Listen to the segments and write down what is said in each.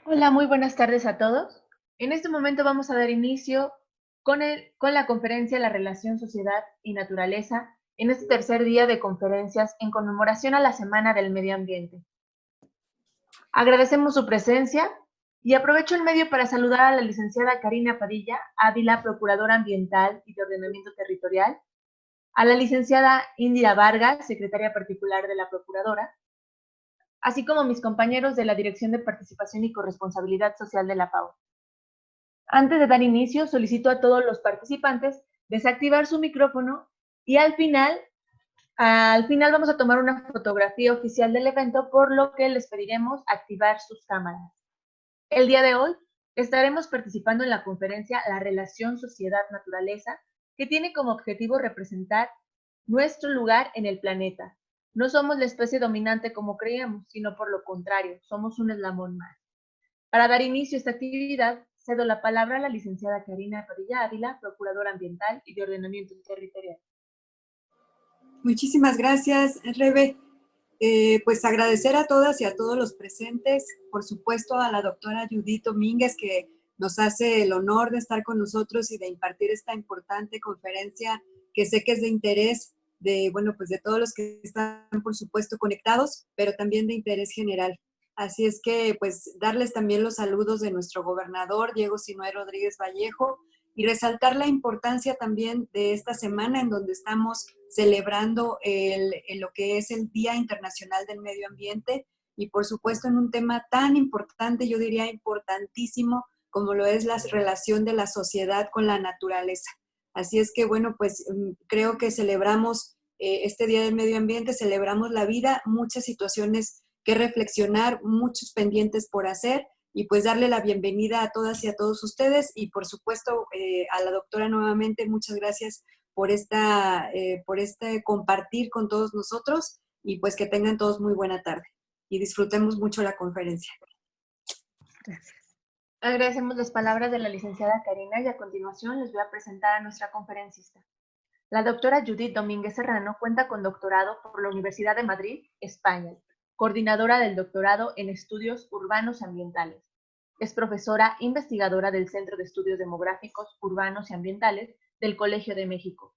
Hola, muy buenas tardes a todos. En este momento vamos a dar inicio con la conferencia La relación sociedad y naturaleza en este tercer día de conferencias en conmemoración a la Semana del Medio Ambiente. Agradecemos su presencia y aprovecho el medio para saludar a la licenciada Karina Padilla Ávila, Procuradora Ambiental y de Ordenamiento Territorial, a la licenciada Indira Vargas, Secretaria Particular de la Procuradora, así como mis compañeros de la Dirección de Participación y Corresponsabilidad Social de la FAO. Antes de dar inicio, solicito a todos los participantes desactivar su micrófono y al final vamos a tomar una fotografía oficial del evento, por lo que les pediremos activar sus cámaras. El día de hoy estaremos participando en la conferencia La relación sociedad-naturaleza, que tiene como objetivo representar nuestro lugar en el planeta. No somos la especie dominante como creíamos, sino por lo contrario, somos un eslabón más. Para dar inicio a esta actividad, cedo la palabra a la licenciada Karina Padilla Ávila, Procuradora Ambiental y de Ordenamiento Territorial. Muchísimas gracias, Rebe. Pues agradecer a todas y a todos los presentes, por supuesto a la doctora Judith Domínguez, que nos hace el honor de estar con nosotros y de impartir esta importante conferencia que sé que es de interés de, bueno, pues de todos los que están, por supuesto, conectados, pero también de interés general. Así es que, pues, darles también los saludos de nuestro gobernador, Diego Sinoé Rodríguez Vallejo, y resaltar la importancia también de esta semana en donde estamos celebrando lo que es el Día Internacional del Medio Ambiente y por supuesto en un tema tan importante, yo diría importantísimo, como lo es la relación de la sociedad con la naturaleza. Así es que bueno, pues creo que celebramos este Día del Medio Ambiente, celebramos la vida, muchas situaciones que reflexionar, muchos pendientes por hacer y pues darle la bienvenida a todas y a todos ustedes y por supuesto a la doctora nuevamente, muchas gracias por por este compartir con todos nosotros y pues que tengan todos muy buena tarde y disfrutemos mucho la conferencia. Gracias. Agradecemos las palabras de la licenciada Karina y a continuación les voy a presentar a nuestra conferencista. La doctora Judith Domínguez Serrano cuenta con doctorado por la Universidad de Madrid, España, coordinadora del doctorado en estudios urbanos ambientales. Es profesora investigadora del Centro de Estudios Demográficos, Urbanos y Ambientales del Colegio de México.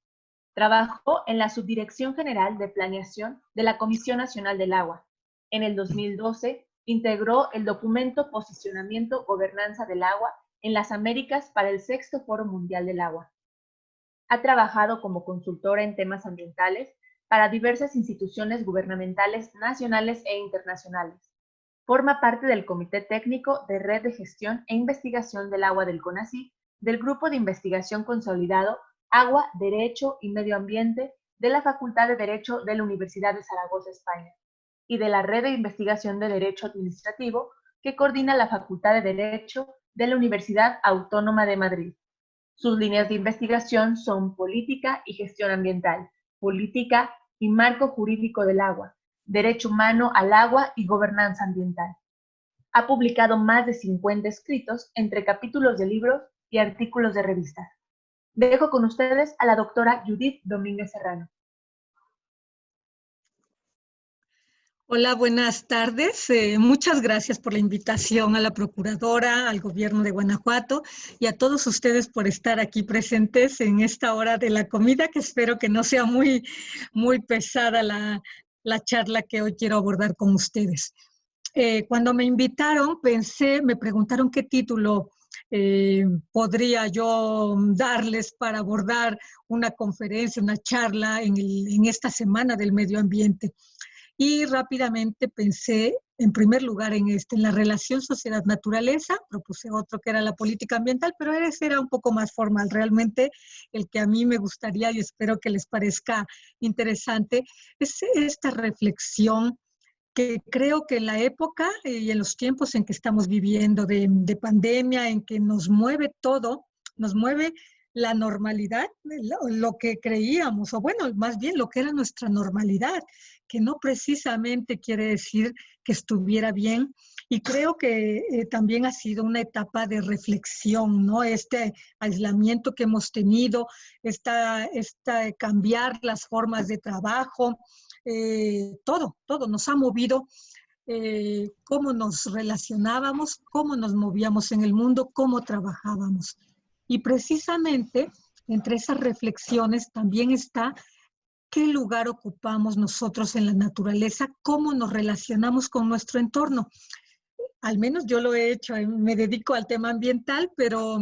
Trabajó en la Subdirección General de Planeación de la Comisión Nacional del Agua. En el 2012 integró el documento Posicionamiento Gobernanza del Agua en las Américas para el Sexto Foro Mundial del Agua. Ha trabajado como consultora en temas ambientales para diversas instituciones gubernamentales nacionales e internacionales. Forma parte del Comité Técnico de Red de Gestión e Investigación del Agua del CONACYT, del Grupo de Investigación Consolidado Agua, Derecho y Medio Ambiente de la Facultad de Derecho de la Universidad de Zaragoza, España, y de la Red de Investigación de Derecho Administrativo que coordina la Facultad de Derecho de la Universidad Autónoma de Madrid. Sus líneas de investigación son política y gestión ambiental, política y marco jurídico del agua, derecho humano al agua y gobernanza ambiental. Ha publicado más de 50 escritos entre capítulos de libros y artículos de revistas. Dejo con ustedes a la doctora Judith Domínguez Serrano. Hola, buenas tardes. Muchas gracias por la invitación a la Procuradora, al Gobierno de Guanajuato y a todos ustedes por estar aquí presentes en esta hora de la comida, que espero que no sea muy pesada la charla que hoy quiero abordar con ustedes. Cuando me invitaron, me preguntaron qué título podría yo darles para abordar una conferencia, una charla en esta Semana del Medio Ambiente. Y rápidamente pensé, en primer lugar, en la relación sociedad-naturaleza, propuse otro que era la política ambiental, pero ese era un poco más formal. Realmente el que a mí me gustaría y espero que les parezca interesante es esta reflexión que creo que en la época y en los tiempos en que estamos viviendo de pandemia, en que nos mueve todo, nos mueve la normalidad, lo que creíamos, o bueno, más bien lo que era nuestra normalidad, que no precisamente quiere decir que estuviera bien. Y creo que también ha sido una etapa de reflexión, ¿no? Este aislamiento que hemos tenido, esta cambiar las formas de trabajo, todo nos ha movido cómo nos relacionábamos, cómo nos movíamos en el mundo, cómo trabajábamos. Y precisamente entre esas reflexiones también está qué lugar ocupamos nosotros en la naturaleza, cómo nos relacionamos con nuestro entorno. Al menos yo lo he hecho, me dedico al tema ambiental, pero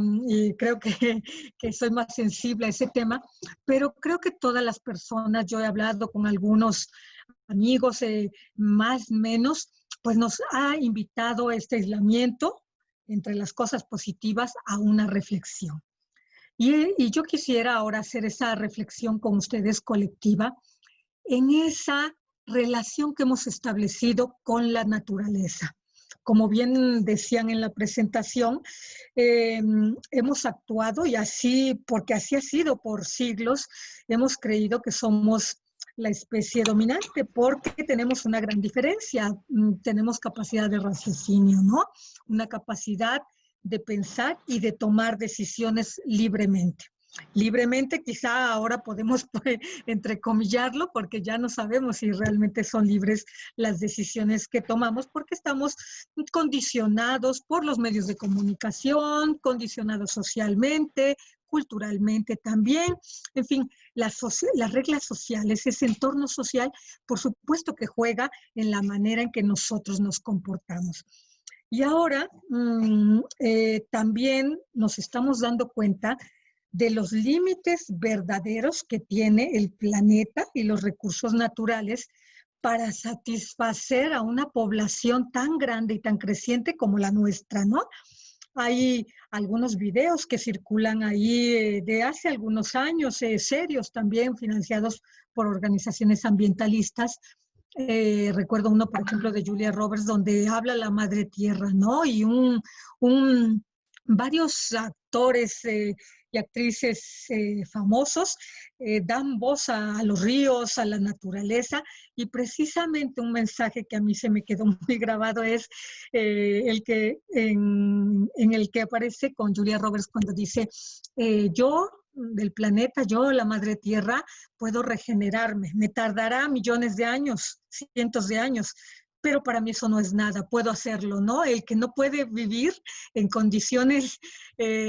creo que soy más sensible a ese tema, pero creo que todas las personas, yo he hablado con algunos amigos, más o menos, pues nos ha invitado este aislamiento, entre las cosas positivas, a una reflexión. Y yo quisiera ahora hacer esa reflexión con ustedes colectiva en esa relación que hemos establecido con la naturaleza. Como bien decían en la presentación, hemos actuado y así, porque así ha sido por siglos, hemos creído que somos la especie dominante porque tenemos una gran diferencia, tenemos capacidad de raciocinio, ¿no? Una capacidad de pensar y de tomar decisiones libremente. Libremente, quizá ahora podemos entrecomillarlo porque ya no sabemos si realmente son libres las decisiones que tomamos porque estamos condicionados por los medios de comunicación, condicionados socialmente, culturalmente también, en fin, las reglas sociales, ese entorno social, por supuesto que juega en la manera en que nosotros nos comportamos. Y ahora también nos estamos dando cuenta de los límites verdaderos que tiene el planeta y los recursos naturales para satisfacer a una población tan grande y tan creciente como la nuestra, ¿no? Hay algunos videos que circulan ahí de hace algunos años, serios también, financiados por organizaciones ambientalistas. Recuerdo uno, por ejemplo, de Julia Roberts, donde habla la madre tierra, ¿no? Y varios actores y actrices famosos dan voz a los ríos, a la naturaleza, y precisamente un mensaje que a mí se me quedó muy grabado es en el que aparece con Julia Roberts cuando dice, yo del planeta, yo, la madre tierra, puedo regenerarme, me tardará millones de años, cientos de años, pero para mí eso no es nada, puedo hacerlo, ¿no? El que no puede vivir en condiciones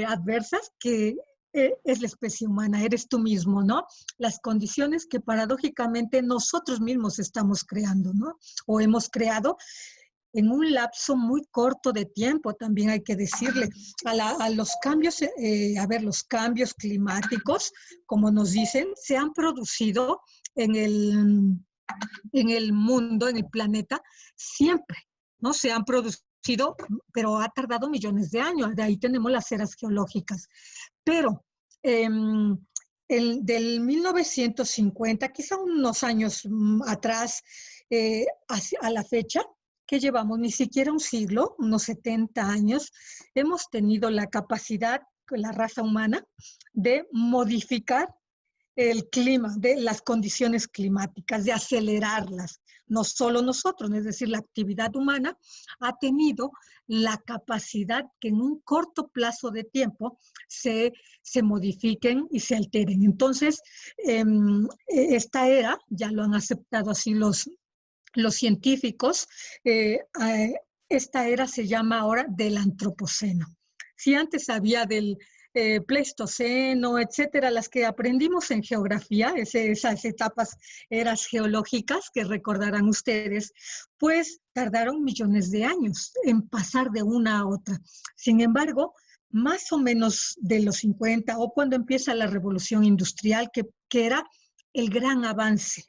adversas, que es la especie humana, eres tú mismo, ¿no? Las condiciones que paradójicamente nosotros mismos estamos creando, ¿no? O hemos creado en un lapso muy corto de tiempo, también hay que decirle, a los cambios, los cambios climáticos, como nos dicen, se han producido en el mundo, en el planeta, siempre, ¿no? Se han producido, pero ha tardado millones de años, de ahí tenemos las eras geológicas. Pero del 1950, quizá unos años atrás, a la fecha, que llevamos ni siquiera un siglo, unos 70 años, hemos tenido la capacidad, la raza humana, de modificar el clima, de las condiciones climáticas, de acelerarlas. No solo nosotros, es decir, la actividad humana ha tenido la capacidad que en un corto plazo de tiempo se modifiquen y se alteren. Entonces, esta era, ya lo han aceptado así los científicos, esta era se llama ahora del antropoceno. Si antes había del Pleistoceno, etcétera, las que aprendimos en geografía, esas etapas, eras geológicas que recordarán ustedes, pues tardaron millones de años en pasar de una a otra. Sin embargo, más o menos de los 50 o cuando empieza la revolución industrial, que era el gran avance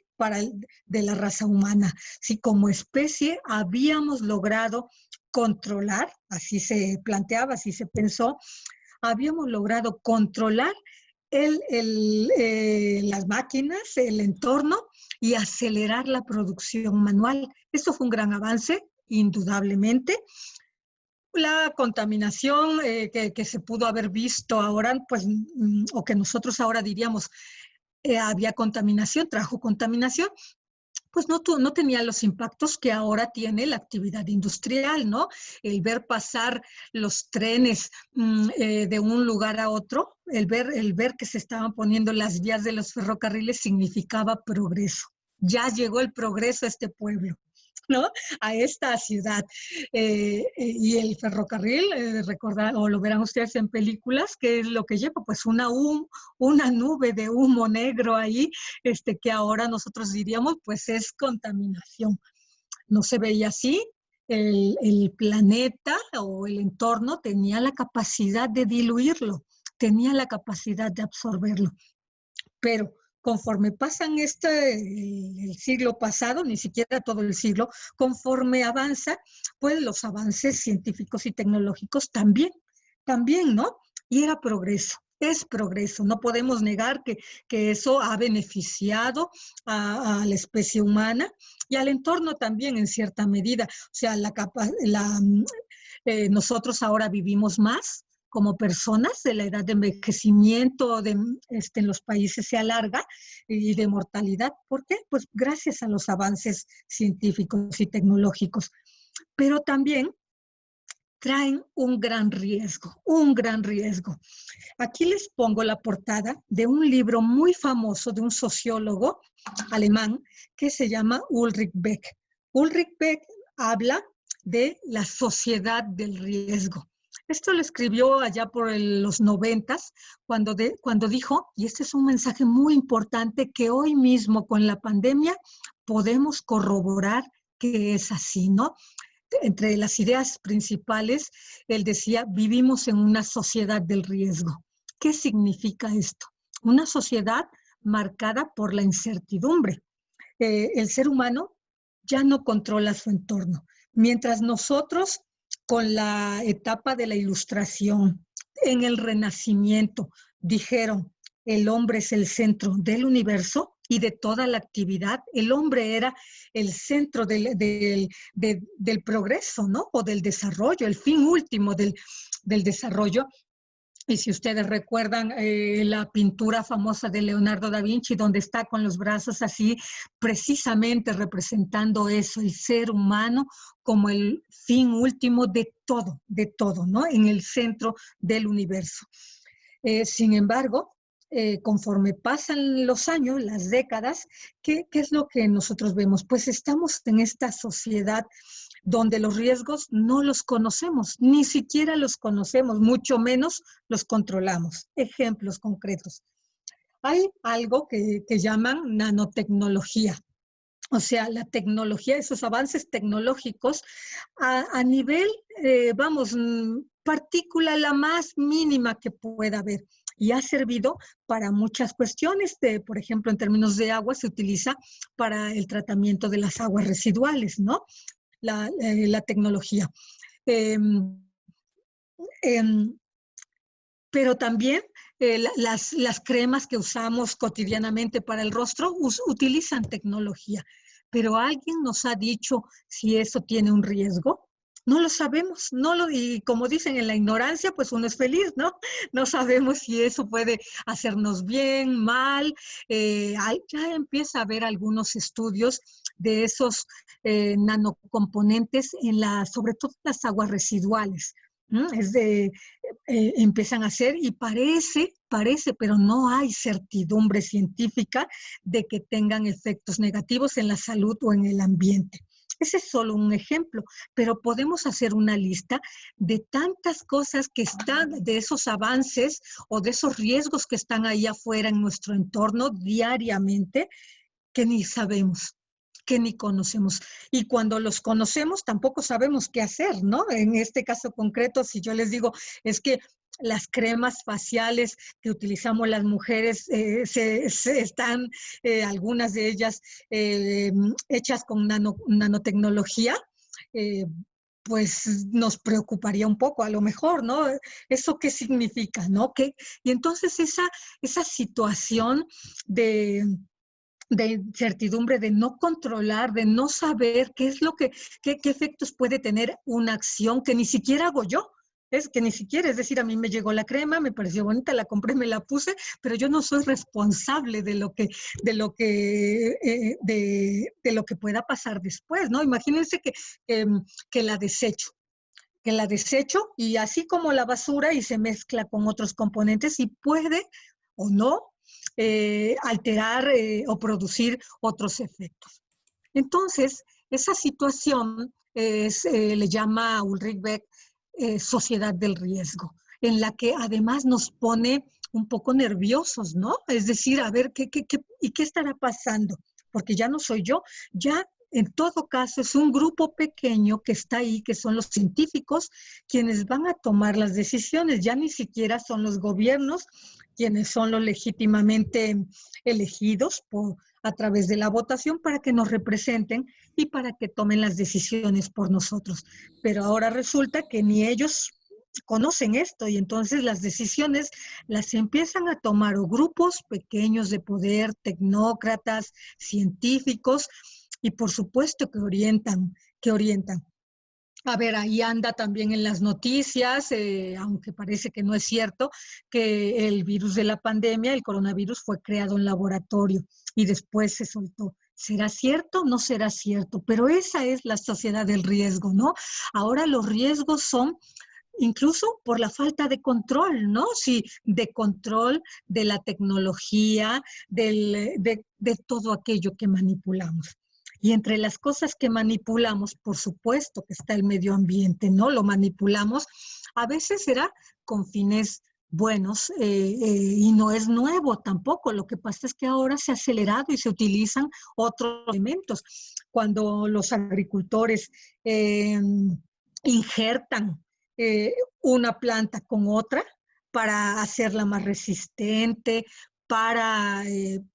de la raza humana. Si como especie habíamos logrado controlar, así se planteaba, así se pensó, habíamos logrado controlar las máquinas, el entorno y acelerar la producción manual. Esto fue un gran avance, indudablemente. La contaminación que se pudo haber visto ahora, pues, o que nosotros ahora diríamos, había contaminación, trajo contaminación, pues no tenía los impactos que ahora tiene la actividad industrial, ¿no? El ver pasar los trenes de un lugar a otro, el ver que se estaban poniendo las vías de los ferrocarriles significaba progreso. Ya llegó el progreso a este pueblo. ¿no? A esta ciudad. Y el ferrocarril, recordar, o lo verán ustedes en películas, ¿qué es lo que lleva? Pues una nube de humo negro ahí, que ahora nosotros diríamos, pues es contaminación. No se veía así. El planeta o el entorno tenía la capacidad de diluirlo, tenía la capacidad de absorberlo. Pero conforme pasan el siglo pasado, ni siquiera todo el siglo, conforme avanza, pues los avances científicos y tecnológicos también, ¿no? Y era progreso. Es progreso, no podemos negar que eso ha beneficiado a la especie humana y al entorno también en cierta medida. O sea, nosotros ahora vivimos más, como personas, de la edad de envejecimiento en los países se alarga y de mortalidad. ¿Por qué? Pues gracias a los avances científicos y tecnológicos. Pero también traen un gran riesgo, un gran riesgo. Aquí les pongo la portada de un libro muy famoso de un sociólogo alemán que se llama Ulrich Beck. Ulrich Beck habla de la sociedad del riesgo. Esto lo escribió allá por los 90s, cuando dijo, y este es un mensaje muy importante que hoy mismo con la pandemia podemos corroborar que es así, ¿no? Entre las ideas principales, él decía, vivimos en una sociedad del riesgo. ¿Qué significa esto? Una sociedad marcada por la incertidumbre. El ser humano ya no controla su entorno. Mientras nosotros, con la etapa de la Ilustración, en el Renacimiento, dijeron, el hombre es el centro del universo y de toda la actividad, el hombre era el centro del progreso, ¿no? O del desarrollo, el fin último del desarrollo. Y si ustedes recuerdan la pintura famosa de Leonardo da Vinci, donde está con los brazos así, precisamente representando eso, el ser humano como el fin último de todo, ¿no? En el centro del universo. Sin embargo, conforme pasan los años, las décadas, ¿qué es lo que nosotros vemos? Pues estamos en esta sociedad donde los riesgos no los conocemos, ni siquiera los conocemos, mucho menos los controlamos. Ejemplos concretos. Hay algo que llaman nanotecnología. O sea, la tecnología, esos avances tecnológicos a nivel, partícula la más mínima que pueda haber. Y ha servido para muchas cuestiones. Por ejemplo, en términos de agua, se utiliza para el tratamiento de las aguas residuales, ¿no? La tecnología. Pero también las cremas que usamos cotidianamente para el rostro utilizan tecnología. Pero ¿alguien nos ha dicho si eso tiene un riesgo? No lo sabemos, y como dicen, en la ignorancia, pues uno es feliz, ¿no? No sabemos si eso puede hacernos bien, mal. Ya empieza a haber algunos estudios de esos nanocomponentes sobre todo en las aguas residuales. Empiezan a hacer y parece, pero no hay certidumbre científica de que tengan efectos negativos en la salud o en el ambiente. Ese es solo un ejemplo, pero podemos hacer una lista de tantas cosas que están, de esos avances o de esos riesgos que están ahí afuera en nuestro entorno diariamente, que ni sabemos, que ni conocemos. Y cuando los conocemos, tampoco sabemos qué hacer, ¿no? En este caso concreto, si yo les digo, es que las cremas faciales que utilizamos las mujeres están, algunas de ellas, hechas con nanotecnología, pues nos preocuparía un poco, a lo mejor, ¿no? ¿Eso qué significa, no? Y entonces esa situación de incertidumbre, de no controlar, de no saber qué efectos puede tener una acción que ni siquiera hago yo. Es decir, a mí me llegó la crema, me pareció bonita, la compré, me la puse, pero yo no soy responsable de lo que pueda pasar después, ¿no? Imagínense que la desecho. Y así como la basura y se mezcla con otros componentes y puede o no alterar o producir otros efectos. Entonces, Esa situación le llama Ulrich Beck sociedad del riesgo, en la que además nos pone un poco nerviosos, ¿no? Es decir, a ver, ¿qué estará pasando? Porque ya no soy yo, ya en todo caso es un grupo pequeño que está ahí, que son los científicos, quienes van a tomar las decisiones, ya ni siquiera son los gobiernos quienes son los legítimamente elegidos a través de la votación para que nos representen y para que tomen las decisiones por nosotros. Pero ahora resulta que ni ellos conocen esto y entonces las decisiones las empiezan a tomar o grupos pequeños de poder, tecnócratas, científicos y por supuesto que orientan. A ver, ahí anda también en las noticias, aunque parece que no es cierto, que el virus de la pandemia, el coronavirus, fue creado en laboratorio y después se soltó. ¿Será cierto? No será cierto, pero esa es la sociedad del riesgo, ¿no? Ahora los riesgos son incluso por la falta de control, ¿no? Sí, de control de la tecnología, de todo aquello que manipulamos. Y entre las cosas que manipulamos, por supuesto que está el medio ambiente, ¿no? Lo manipulamos, a veces será con fines buenos y no es nuevo tampoco. Lo que pasa es que ahora se ha acelerado y se utilizan otros elementos. Cuando los agricultores injertan una planta con otra para hacerla más resistente, para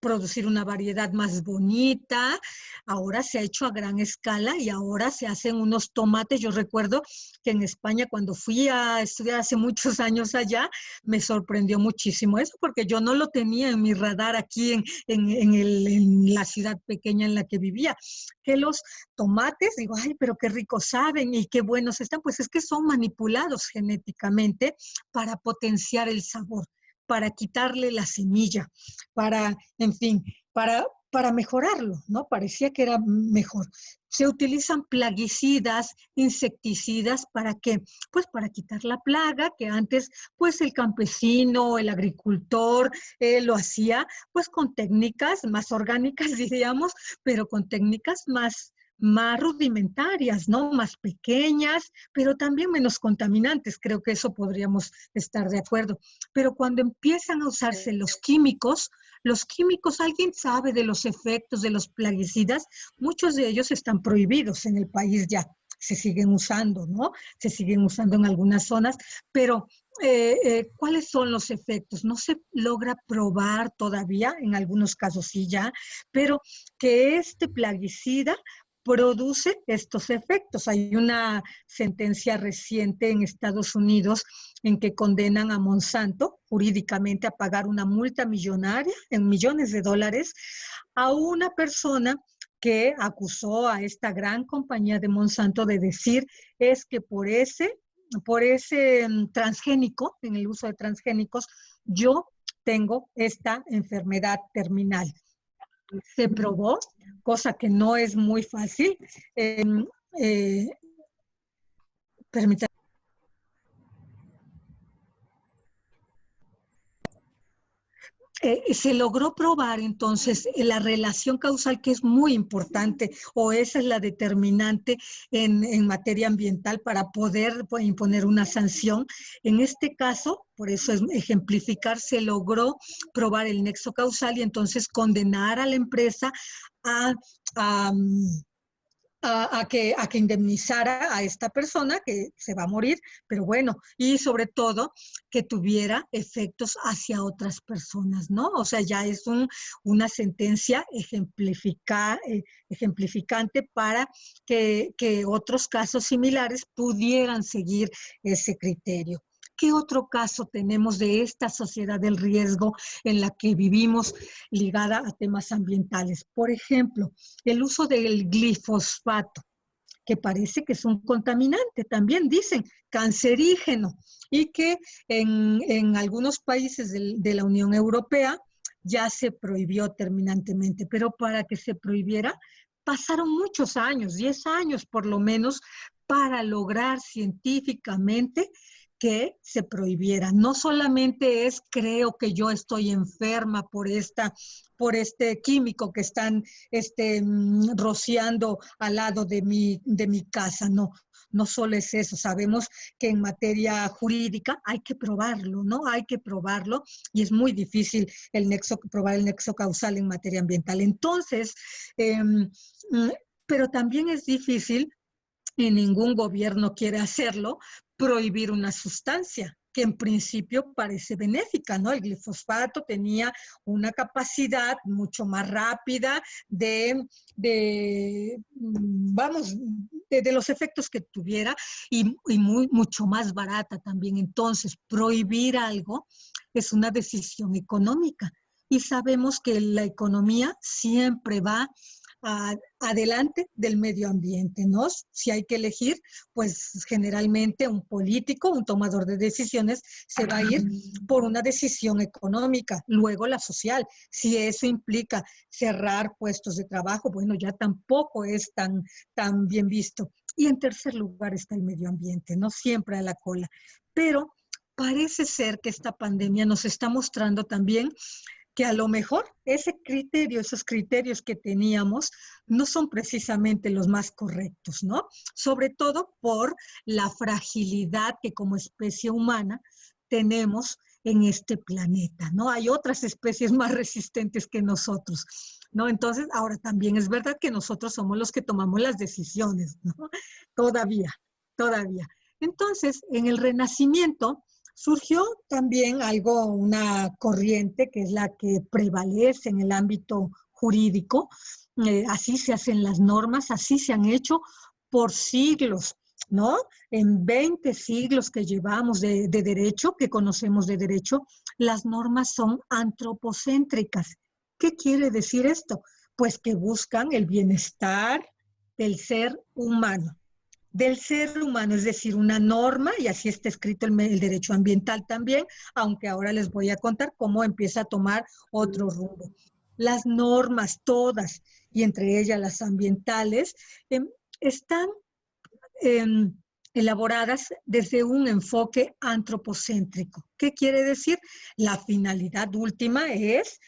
producir una variedad más bonita. Ahora se ha hecho a gran escala y ahora se hacen unos tomates. Yo recuerdo que en España, cuando fui a estudiar hace muchos años allá, me sorprendió muchísimo eso, porque yo no lo tenía en mi radar aquí en la ciudad pequeña en la que vivía. Que los tomates, digo, ay, pero qué ricos saben y qué buenos están. Pues es que son manipulados genéticamente para potenciar el sabor, para quitarle la semilla, para, en fin, para mejorarlo, ¿no? Parecía que era mejor. Se utilizan plaguicidas, insecticidas, ¿para qué? Pues para quitar la plaga que antes, pues el campesino, el agricultor lo hacía, pues con técnicas más orgánicas, diríamos, pero con técnicas más rudimentarias, ¿no? Más pequeñas, pero también menos contaminantes. Creo que eso podríamos estar de acuerdo. Pero cuando empiezan a usarse los químicos, ¿alguien sabe de los efectos de los plaguicidas? Muchos de ellos están prohibidos en el país ya. Se siguen usando, ¿no? Se siguen usando en algunas zonas, pero ¿cuáles son los efectos? No se logra probar todavía, en algunos casos sí ya, pero que este plaguicida produce estos efectos. Hay una sentencia reciente en Estados Unidos en que condenan a Monsanto jurídicamente a pagar una multa millonaria en millones de dólares a una persona que acusó a esta gran compañía de Monsanto de decir es que por ese transgénico, en el uso de transgénicos, yo tengo esta enfermedad terminal. Se probó, cosa que no es muy fácil. Permítanme. Se logró probar entonces la relación causal, que es muy importante, o esa es la determinante en materia ambiental para poder imponer una sanción. En este caso, por eso es ejemplificar, se logró probar el nexo causal y entonces condenar a la empresa a que indemnizara a esta persona que se va a morir, pero bueno, y sobre todo que tuviera efectos hacia otras personas, ¿no? O sea, ya es una sentencia ejemplificante para que otros casos similares pudieran seguir ese criterio. ¿Qué otro caso tenemos de esta sociedad del riesgo en la que vivimos ligada a temas ambientales? Por ejemplo, el uso del glifosfato, que parece que es un contaminante, también dicen cancerígeno, y que en algunos países de la Unión Europea ya se prohibió terminantemente, pero para que se prohibiera pasaron muchos años, 10 años por lo menos, para lograr científicamente que se prohibiera. No solamente es creo que yo estoy enferma por este químico que están rociando al lado de mi casa, no. No solo es eso, sabemos que en materia jurídica hay que probarlo, ¿no? Hay que probarlo y es muy difícil probar el nexo causal en materia ambiental. Entonces, pero también es difícil, y ningún gobierno quiere hacerlo, prohibir una sustancia que en principio parece benéfica, ¿no? El glifosato tenía una capacidad mucho más rápida de los efectos que tuviera y mucho más barata también. Entonces, prohibir algo es una decisión económica y sabemos que la economía siempre va adelante del medio ambiente, ¿no? Si hay que elegir, pues generalmente un político, un tomador de decisiones, se va a ir por una decisión económica, luego la social. Si eso implica cerrar puestos de trabajo, bueno, ya tampoco es tan bien visto. Y en tercer lugar está el medio ambiente, ¿no? Siempre a la cola. Pero parece ser que esta pandemia nos está mostrando también que a lo mejor esos criterios que teníamos no son precisamente los más correctos, ¿no? Sobre todo por la fragilidad que como especie humana tenemos en este planeta, ¿no? Hay otras especies más resistentes que nosotros, ¿no? Entonces, ahora también es verdad que nosotros somos los que tomamos las decisiones, ¿no? Todavía. Entonces, en el Renacimiento, surgió también una corriente que es la que prevalece en el ámbito jurídico. Así se hacen las normas, así se han hecho por siglos, ¿no? En 20 siglos que llevamos de derecho, que conocemos de derecho, las normas son antropocéntricas. ¿Qué quiere decir esto? Pues que buscan el bienestar del ser humano. Es decir, una norma, y así está escrito el derecho ambiental también, aunque ahora les voy a contar cómo empieza a tomar otro rumbo. Las normas todas, y entre ellas las ambientales, están elaboradas desde un enfoque antropocéntrico. ¿Qué quiere decir? La finalidad última es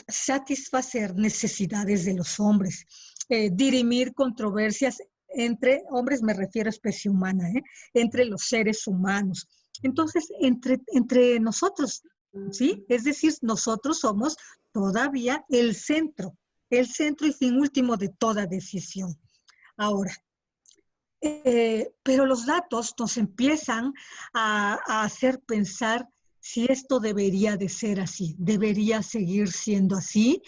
satisfacer necesidades de los hombres, dirimir controversias entre hombres, me refiero a especie humana, entre los seres humanos. Entonces, entre nosotros, ¿sí? Es decir, nosotros somos todavía el centro y fin último de toda decisión. Ahora, pero los datos nos empiezan a hacer pensar si esto debería de ser así, debería seguir siendo así.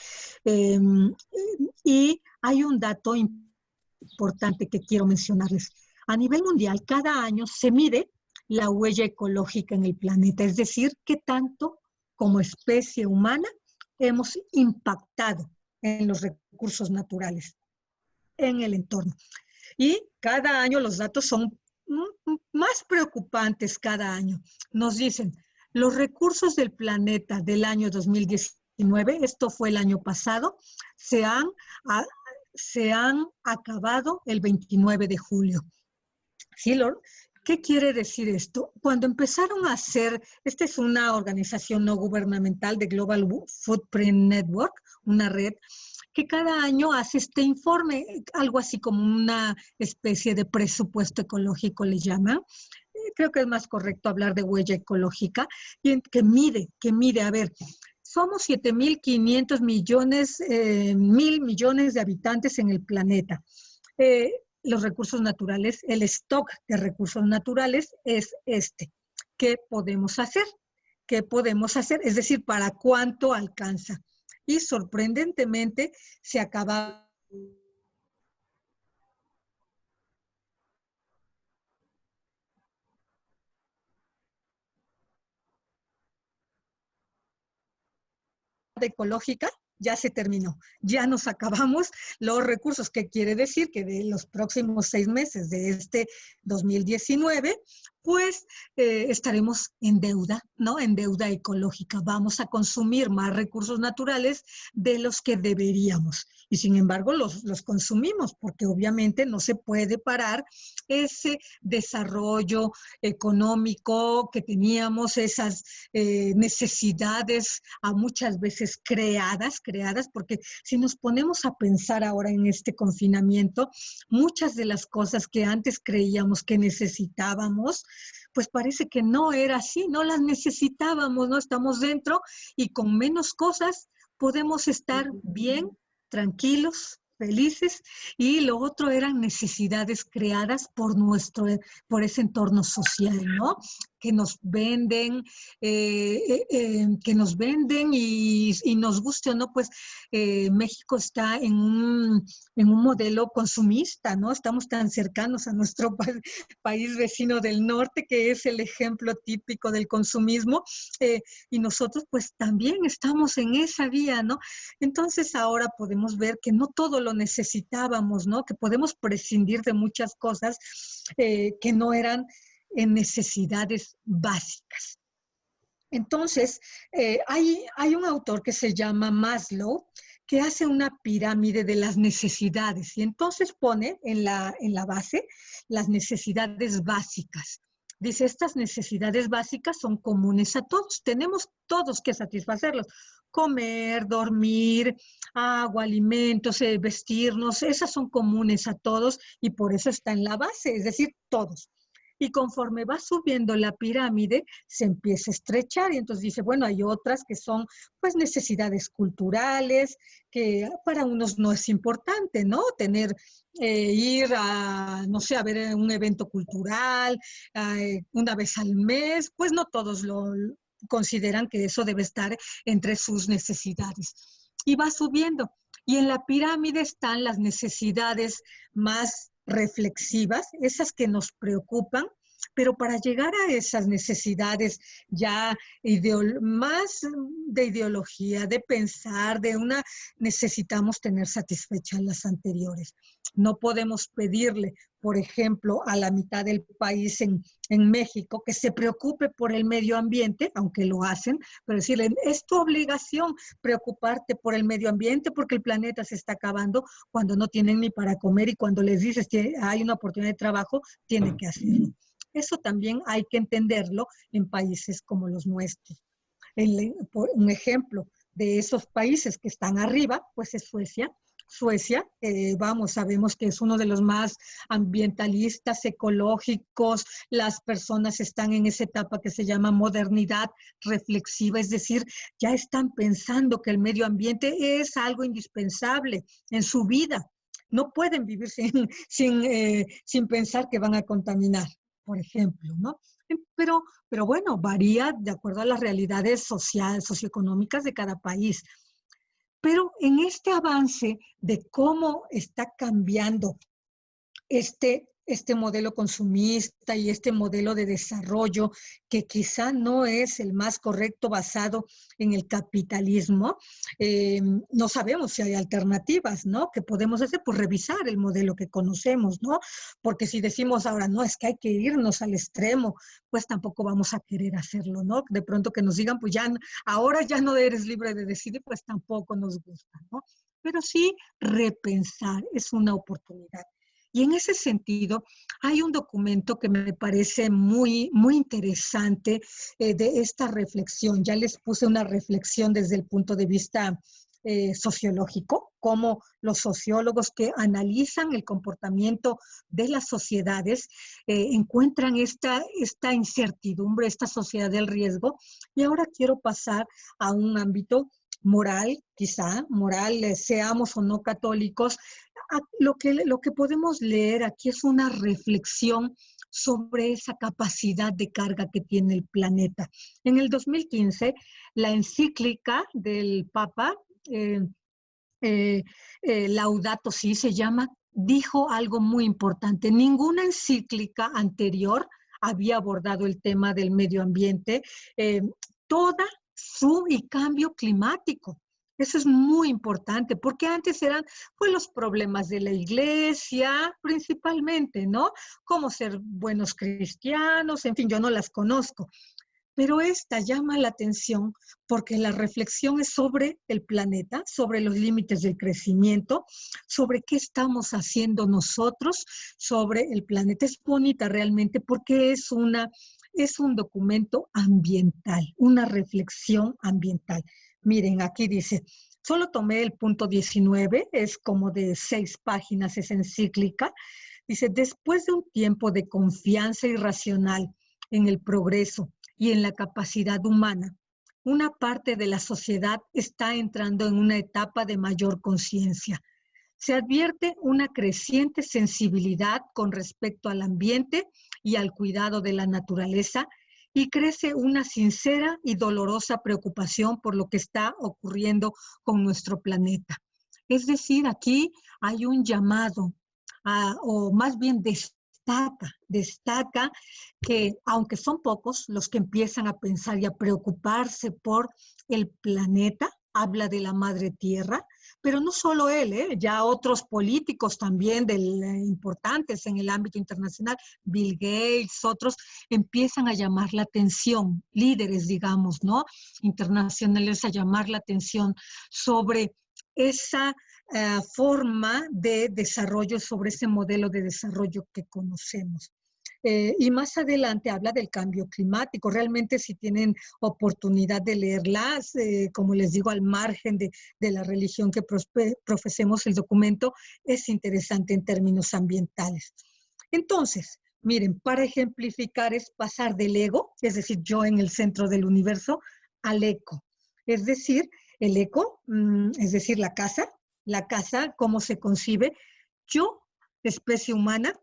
Y hay un dato importante que quiero mencionarles. A nivel mundial, cada año se mide la huella ecológica en el planeta, es decir, qué tanto como especie humana hemos impactado en los recursos naturales, en el entorno. Y cada año los datos son más preocupantes cada año. Nos dicen, los recursos del planeta del año 2019, esto fue el año pasado, se han acabado el 29 de julio. ¿Sí, Lord? ¿Qué quiere decir esto? Cuando empezaron a hacer, esta es una organización no gubernamental de Global Footprint Network, una red, que cada año hace este informe, algo así como una especie de presupuesto ecológico le llaman. Creo que es más correcto hablar de huella ecológica, y que mide, a ver, somos 7.500 millones, mil millones de habitantes en el planeta. Los recursos naturales, el stock de recursos naturales es este. ¿Qué podemos hacer? Es decir, ¿para cuánto alcanza? Y sorprendentemente se acaba ecológica, ya se terminó. Ya nos acabamos los recursos, que quiere decir que de los próximos 6 meses de este 2019, pues estaremos en deuda, ¿no? En deuda ecológica. Vamos a consumir más recursos naturales de los que deberíamos. Y sin embargo los consumimos porque obviamente no se puede parar ese desarrollo económico que teníamos, esas necesidades a muchas veces creadas, porque si nos ponemos a pensar ahora en este confinamiento, muchas de las cosas que antes creíamos que necesitábamos, pues parece que no era así, no las necesitábamos, no estamos dentro y con menos cosas podemos estar bien, tranquilos, felices, y lo otro eran necesidades creadas por ese entorno social, ¿no? Que nos venden, y nos guste o no, pues México está en un modelo consumista, ¿no? Estamos tan cercanos a nuestro país vecino del norte, que es el ejemplo típico del consumismo, y nosotros pues también estamos en esa vía, ¿no? Entonces ahora podemos ver que no todo lo necesitábamos, ¿no? Que podemos prescindir de muchas cosas que no eran necesidades básicas. Entonces, hay un autor que se llama Maslow, que hace una pirámide de las necesidades y entonces pone en la base las necesidades básicas. Dice, estas necesidades básicas son comunes a todos, tenemos todos que satisfacerlos. Comer, dormir, agua, alimentos, vestirnos, esas son comunes a todos y por eso está en la base, es decir, todos. Y conforme va subiendo la pirámide, se empieza a estrechar y entonces dice, bueno, hay otras que son pues necesidades culturales, que para unos no es importante, ¿no? Ir a, no sé, a ver un evento cultural una vez al mes, pues no todos lo consideran que eso debe estar entre sus necesidades. Y va subiendo. Y en la pirámide están las necesidades más reflexivas, esas que nos preocupan, pero para llegar a esas necesidades ya más de ideología, de pensar, necesitamos tener satisfechas las anteriores. No podemos pedirle, por ejemplo, a la mitad del país en México que se preocupe por el medio ambiente, aunque lo hacen, pero decirle, es tu obligación preocuparte por el medio ambiente porque el planeta se está acabando cuando no tienen ni para comer y cuando les dices que hay una oportunidad de trabajo, tienen que hacerlo. Eso también hay que entenderlo en países como los nuestros. Un ejemplo de esos países que están arriba, pues es Suecia. Suecia, sabemos que es uno de los más ambientalistas, ecológicos, las personas están en esa etapa que se llama modernidad reflexiva, es decir, ya están pensando que el medio ambiente es algo indispensable en su vida. No pueden vivir sin pensar que van a contaminar, por ejemplo, ¿no? Pero bueno, varía de acuerdo a las realidades socioeconómicas de cada país. Pero en este avance de cómo está cambiando este modelo consumista y este modelo de desarrollo que quizá no es el más correcto basado en el capitalismo, no sabemos si hay alternativas, ¿no? ¿Qué podemos hacer? Pues revisar el modelo que conocemos, ¿no? Porque si decimos ahora, no, es que hay que irnos al extremo, pues tampoco vamos a querer hacerlo, ¿no? De pronto que nos digan, pues ahora ya no eres libre de decidir, pues tampoco nos gusta, ¿no? Pero sí repensar es una oportunidad. Y en ese sentido, hay un documento que me parece muy, muy interesante de esta reflexión. Ya les puse una reflexión desde el punto de vista sociológico, como los sociólogos que analizan el comportamiento de las sociedades encuentran esta incertidumbre, esta sociedad del riesgo. Y ahora quiero pasar a un ámbito moral, quizá, moral, seamos o no católicos. Lo que podemos leer aquí es una reflexión sobre esa capacidad de carga que tiene el planeta. En el 2015, la encíclica del Papa, Laudato Si se llama, dijo algo muy importante. Ninguna encíclica anterior había abordado el tema del medio ambiente, y cambio climático. Eso es muy importante, porque antes eran pues, los problemas de la iglesia, principalmente, ¿no? Cómo ser buenos cristianos, en fin, yo no las conozco. Pero esta llama la atención porque la reflexión es sobre el planeta, sobre los límites del crecimiento, sobre qué estamos haciendo nosotros sobre el planeta. Es bonita realmente porque es un documento ambiental, una reflexión ambiental. Miren, aquí dice, solo tomé el punto 19, es como de 6 páginas, es encíclica. Dice, después de un tiempo de confianza irracional en el progreso y en la capacidad humana, una parte de la sociedad está entrando en una etapa de mayor conciencia. Se advierte una creciente sensibilidad con respecto al ambiente y al cuidado de la naturaleza y crece una sincera y dolorosa preocupación por lo que está ocurriendo con nuestro planeta. Es decir, aquí hay un llamado, o más bien destaca que aunque son pocos los que empiezan a pensar y a preocuparse por el planeta, habla de la madre tierra, pero no solo él, ya otros políticos también importantes en el ámbito internacional, Bill Gates, otros, empiezan a llamar la atención, líderes, digamos, ¿no? Internacionales a llamar la atención sobre esa forma de desarrollo, sobre ese modelo de desarrollo que conocemos. Y más adelante habla del cambio climático. Realmente si tienen oportunidad de leerlas, como les digo, al margen de la religión que profesemos, el documento es interesante en términos ambientales. Entonces, miren, para ejemplificar es pasar del ego, es decir, yo en el centro del universo, al eco. Es decir, el eco, es decir, la casa, cómo se concibe. Yo, especie humana,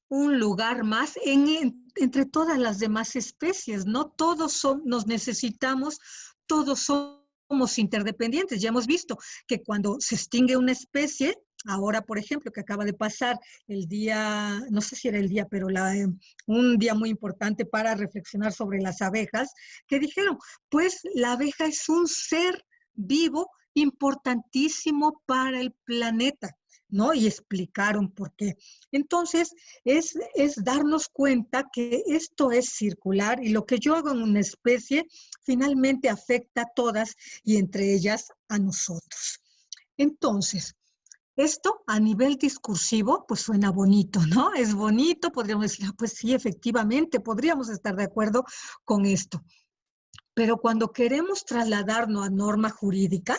un lugar más entre todas las demás especies, ¿no? Todos nos necesitamos, todos somos interdependientes. Ya hemos visto que cuando se extingue una especie, ahora, por ejemplo, que acaba de pasar el día, no sé si era el día, pero un día muy importante para reflexionar sobre las abejas, que dijeron, pues la abeja es un ser vivo importantísimo para el planeta, ¿no? Y explicaron por qué. Entonces, es darnos cuenta que esto es circular y lo que yo hago en una especie finalmente afecta a todas y entre ellas a nosotros. Entonces, esto a nivel discursivo, pues suena bonito, ¿no? Es bonito, podríamos decir, pues sí, efectivamente, podríamos estar de acuerdo con esto. Pero cuando queremos trasladarnos a norma jurídica,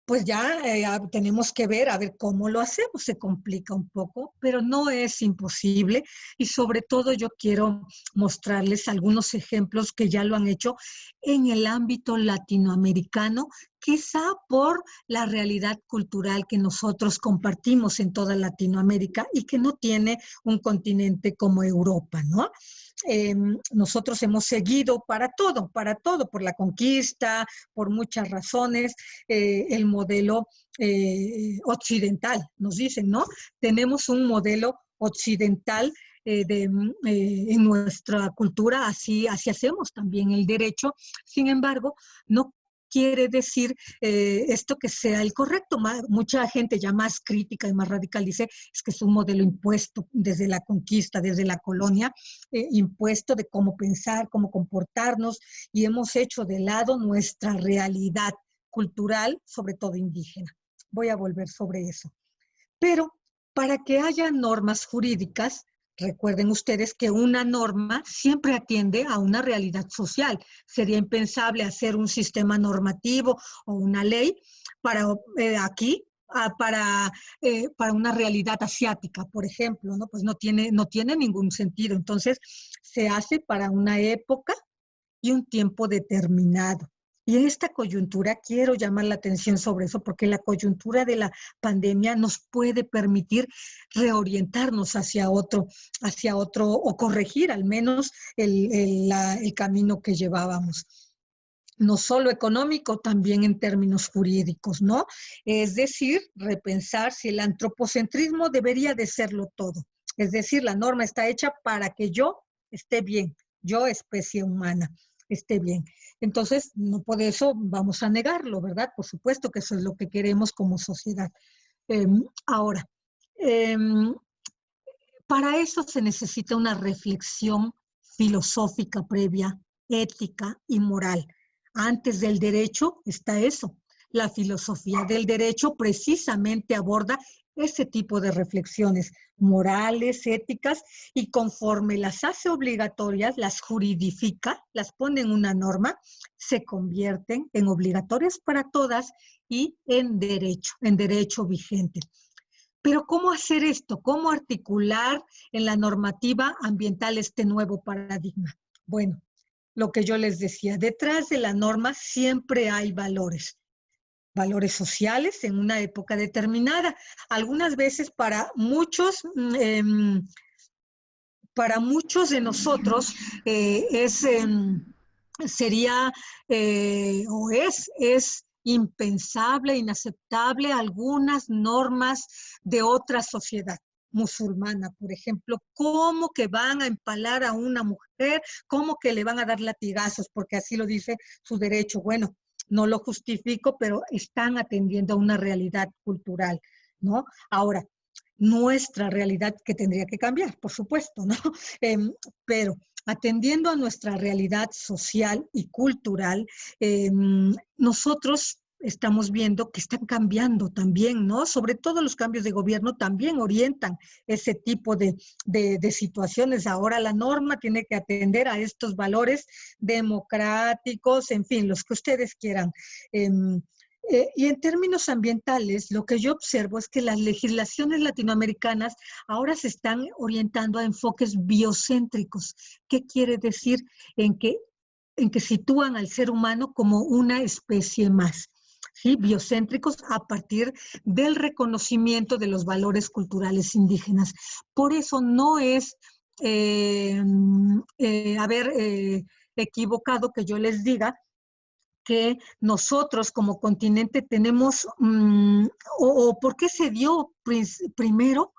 pues ya tenemos que ver, a ver cómo lo hacemos. Se complica un poco, pero no es imposible. Y sobre todo yo quiero mostrarles algunos ejemplos que ya lo han hecho en el ámbito latinoamericano, quizá por la realidad cultural que nosotros compartimos en toda Latinoamérica y que no tiene un continente como Europa, ¿no? Nosotros hemos seguido para todo, por la conquista, por muchas razones, el modelo occidental, nos dicen, ¿no? Tenemos un modelo occidental en nuestra cultura, así hacemos también el derecho. Sin embargo, no quiere decir esto que sea el correcto. Mucha gente ya más crítica y más radical dice es que es un modelo impuesto desde la conquista, desde la colonia, impuesto de cómo pensar, cómo comportarnos, y hemos hecho de lado nuestra realidad cultural, sobre todo indígena. Voy a volver sobre eso. Pero para que haya normas jurídicas, recuerden ustedes que una norma siempre atiende a una realidad social. Sería impensable hacer un sistema normativo o una ley para aquí, para una realidad asiática, por ejemplo, ¿no? Pues no tiene ningún sentido. Entonces, se hace para una época y un tiempo determinado. Y en esta coyuntura quiero llamar la atención sobre eso, porque la coyuntura de la pandemia nos puede permitir reorientarnos hacia otro o corregir al menos el camino que llevábamos. No solo económico, también en términos jurídicos, ¿no? Es decir, repensar si el antropocentrismo debería de serlo todo. Es decir, la norma está hecha para que yo esté bien, yo especie humana. esté bien. Entonces, no por eso vamos a negarlo, ¿verdad? Por supuesto que eso es lo que queremos como sociedad. Ahora, para eso se necesita una reflexión filosófica previa, ética y moral. Antes del derecho está eso. La filosofía del derecho precisamente aborda ese tipo de reflexiones morales, éticas, y conforme las hace obligatorias, las juridifica, las pone en una norma, se convierten en obligatorias para todas y en derecho vigente. Pero ¿cómo hacer esto? ¿Cómo articular en la normativa ambiental este nuevo paradigma? Bueno, lo que yo les decía, detrás de la norma siempre hay valores sociales en una época determinada. Algunas veces para muchos de nosotros sería o es impensable, inaceptable algunas normas de otra sociedad musulmana, por ejemplo, cómo que van a empalar a una mujer, cómo que le van a dar latigazos, porque así lo dice su derecho. Bueno, no lo justifico, pero están atendiendo a una realidad cultural, ¿no? Ahora, nuestra realidad que tendría que cambiar, por supuesto, ¿no? Pero atendiendo a nuestra realidad social y cultural, nosotros estamos viendo que están cambiando también, ¿no? Sobre todo los cambios de gobierno también orientan ese tipo de situaciones. Ahora la norma tiene que atender a estos valores democráticos, en fin, los que ustedes quieran. Y en términos ambientales, lo que yo observo es que las legislaciones latinoamericanas ahora se están orientando a enfoques biocéntricos. ¿Qué quiere decir? En que sitúan al ser humano como una especie más. ¿Sí? Biocéntricos a partir del reconocimiento de los valores culturales indígenas. Por eso no es haber equivocado que yo les diga que nosotros como continente tenemos, o por qué se dio primero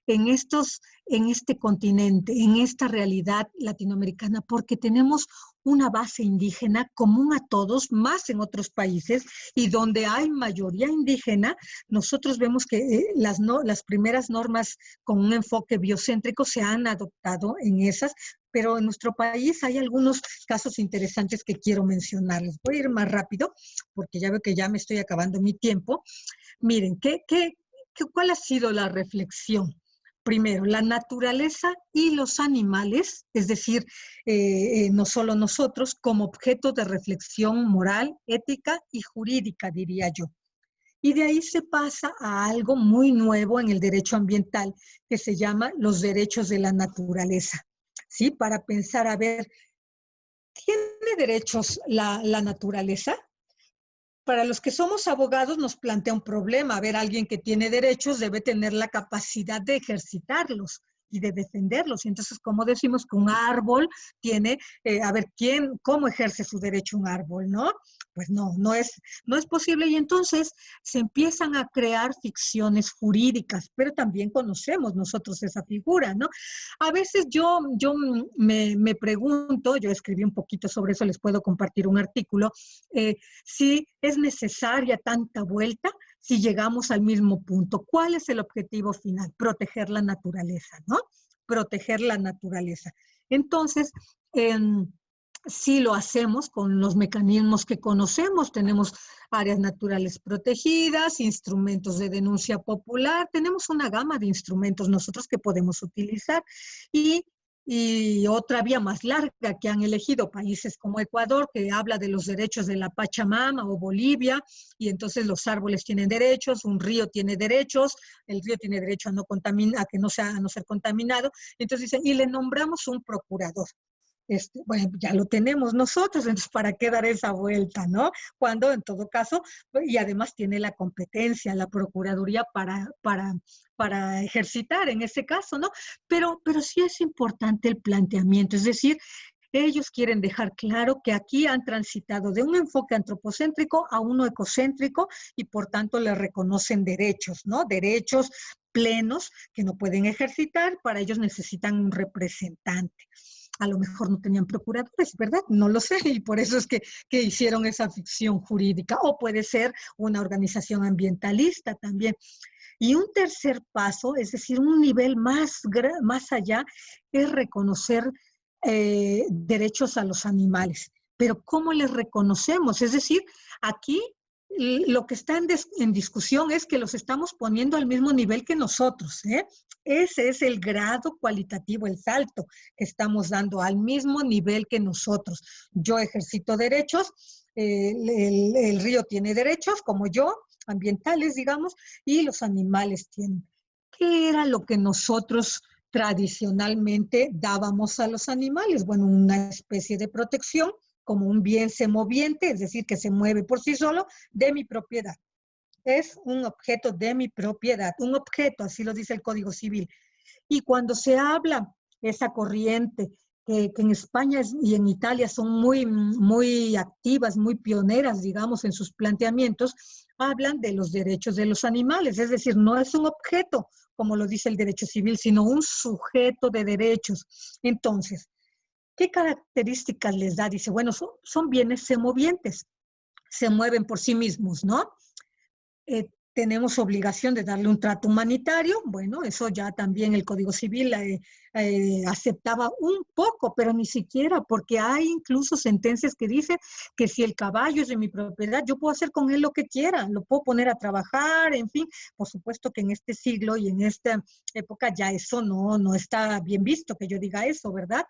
en este continente, en esta realidad latinoamericana, porque tenemos una base indígena común a todos, más en otros países, y donde hay mayoría indígena, nosotros vemos que las primeras normas con un enfoque biocéntrico se han adoptado en esas, pero en nuestro país hay algunos casos interesantes que quiero mencionarles. Voy a ir más rápido, porque ya veo que ya me estoy acabando mi tiempo. Miren, ¿cuál ha sido la reflexión? Primero, la naturaleza y los animales, es decir, no solo nosotros, como objeto de reflexión moral, ética y jurídica, diría yo. Y de ahí se pasa a algo muy nuevo en el derecho ambiental, que se llama los derechos de la naturaleza. ¿Sí? Para pensar, a ver, ¿tiene derechos la naturaleza? Para los que somos abogados nos plantea un problema. A ver, alguien que tiene derechos debe tener la capacidad de ejercitarlos y de defenderlos. Y entonces, ¿cómo decimos que un árbol tiene, a ver, cómo ejerce su derecho un árbol, ¿no? Pues no es posible. Y entonces se empiezan a crear ficciones jurídicas, pero también conocemos nosotros esa figura, ¿no? A veces yo me pregunto, yo escribí un poquito sobre eso, les puedo compartir un artículo, si es necesaria tanta vuelta, si llegamos al mismo punto. ¿Cuál es el objetivo final? Proteger la naturaleza, ¿no? Proteger la naturaleza. Entonces, si lo hacemos con los mecanismos que conocemos, tenemos áreas naturales protegidas, instrumentos de denuncia popular, tenemos una gama de instrumentos nosotros que podemos utilizar y otra vía más larga que han elegido países como Ecuador, que habla de los derechos de la Pachamama, o Bolivia, y entonces los árboles tienen derechos, un río tiene derechos, el río tiene derecho a no ser contaminado, entonces dicen, y le nombramos un procurador. Bueno, ya lo tenemos nosotros, entonces ¿para qué dar esa vuelta, no? Cuando en todo caso, y además tiene la competencia, la Procuraduría para ejercitar en ese caso, ¿no? Pero sí es importante el planteamiento, es decir, ellos quieren dejar claro que aquí han transitado de un enfoque antropocéntrico a uno ecocéntrico y por tanto le reconocen derechos, ¿no? Derechos plenos que no pueden ejercitar, para ellos necesitan un representante. A lo mejor no tenían procuradores, ¿verdad? No lo sé, y por eso es que hicieron esa ficción jurídica. O puede ser una organización ambientalista también. Y un tercer paso, es decir, un nivel más allá, es reconocer derechos a los animales. Pero ¿cómo les reconocemos? Es decir, aquí lo que está en discusión es que los estamos poniendo al mismo nivel que nosotros, ¿eh? Ese es el grado cualitativo, el salto que estamos dando al mismo nivel que nosotros. Yo ejercito derechos, el río tiene derechos, como yo, ambientales, digamos, y los animales tienen. ¿Qué era lo que nosotros tradicionalmente dábamos a los animales? Bueno, una especie de protección, como un bien semoviente, es decir, que se mueve por sí solo, de mi propiedad. Es un objeto de mi propiedad, un objeto, así lo dice el Código Civil. Y cuando se habla esa corriente, que en España y en Italia son muy activas, muy pioneras, digamos, en sus planteamientos, hablan de los derechos de los animales, es decir, no es un objeto, como lo dice el derecho civil, sino un sujeto de derechos. Entonces, ¿qué características les da? Dice, bueno, son bienes semovientes, se mueven por sí mismos, ¿no? Tenemos obligación de darle un trato humanitario, bueno, eso ya también el Código Civil aceptaba un poco, pero ni siquiera, porque hay incluso sentencias que dicen que si el caballo es de mi propiedad, yo puedo hacer con él lo que quiera, lo puedo poner a trabajar, en fin. Por supuesto que en este siglo y en esta época ya eso no está bien visto, que yo diga eso, ¿verdad?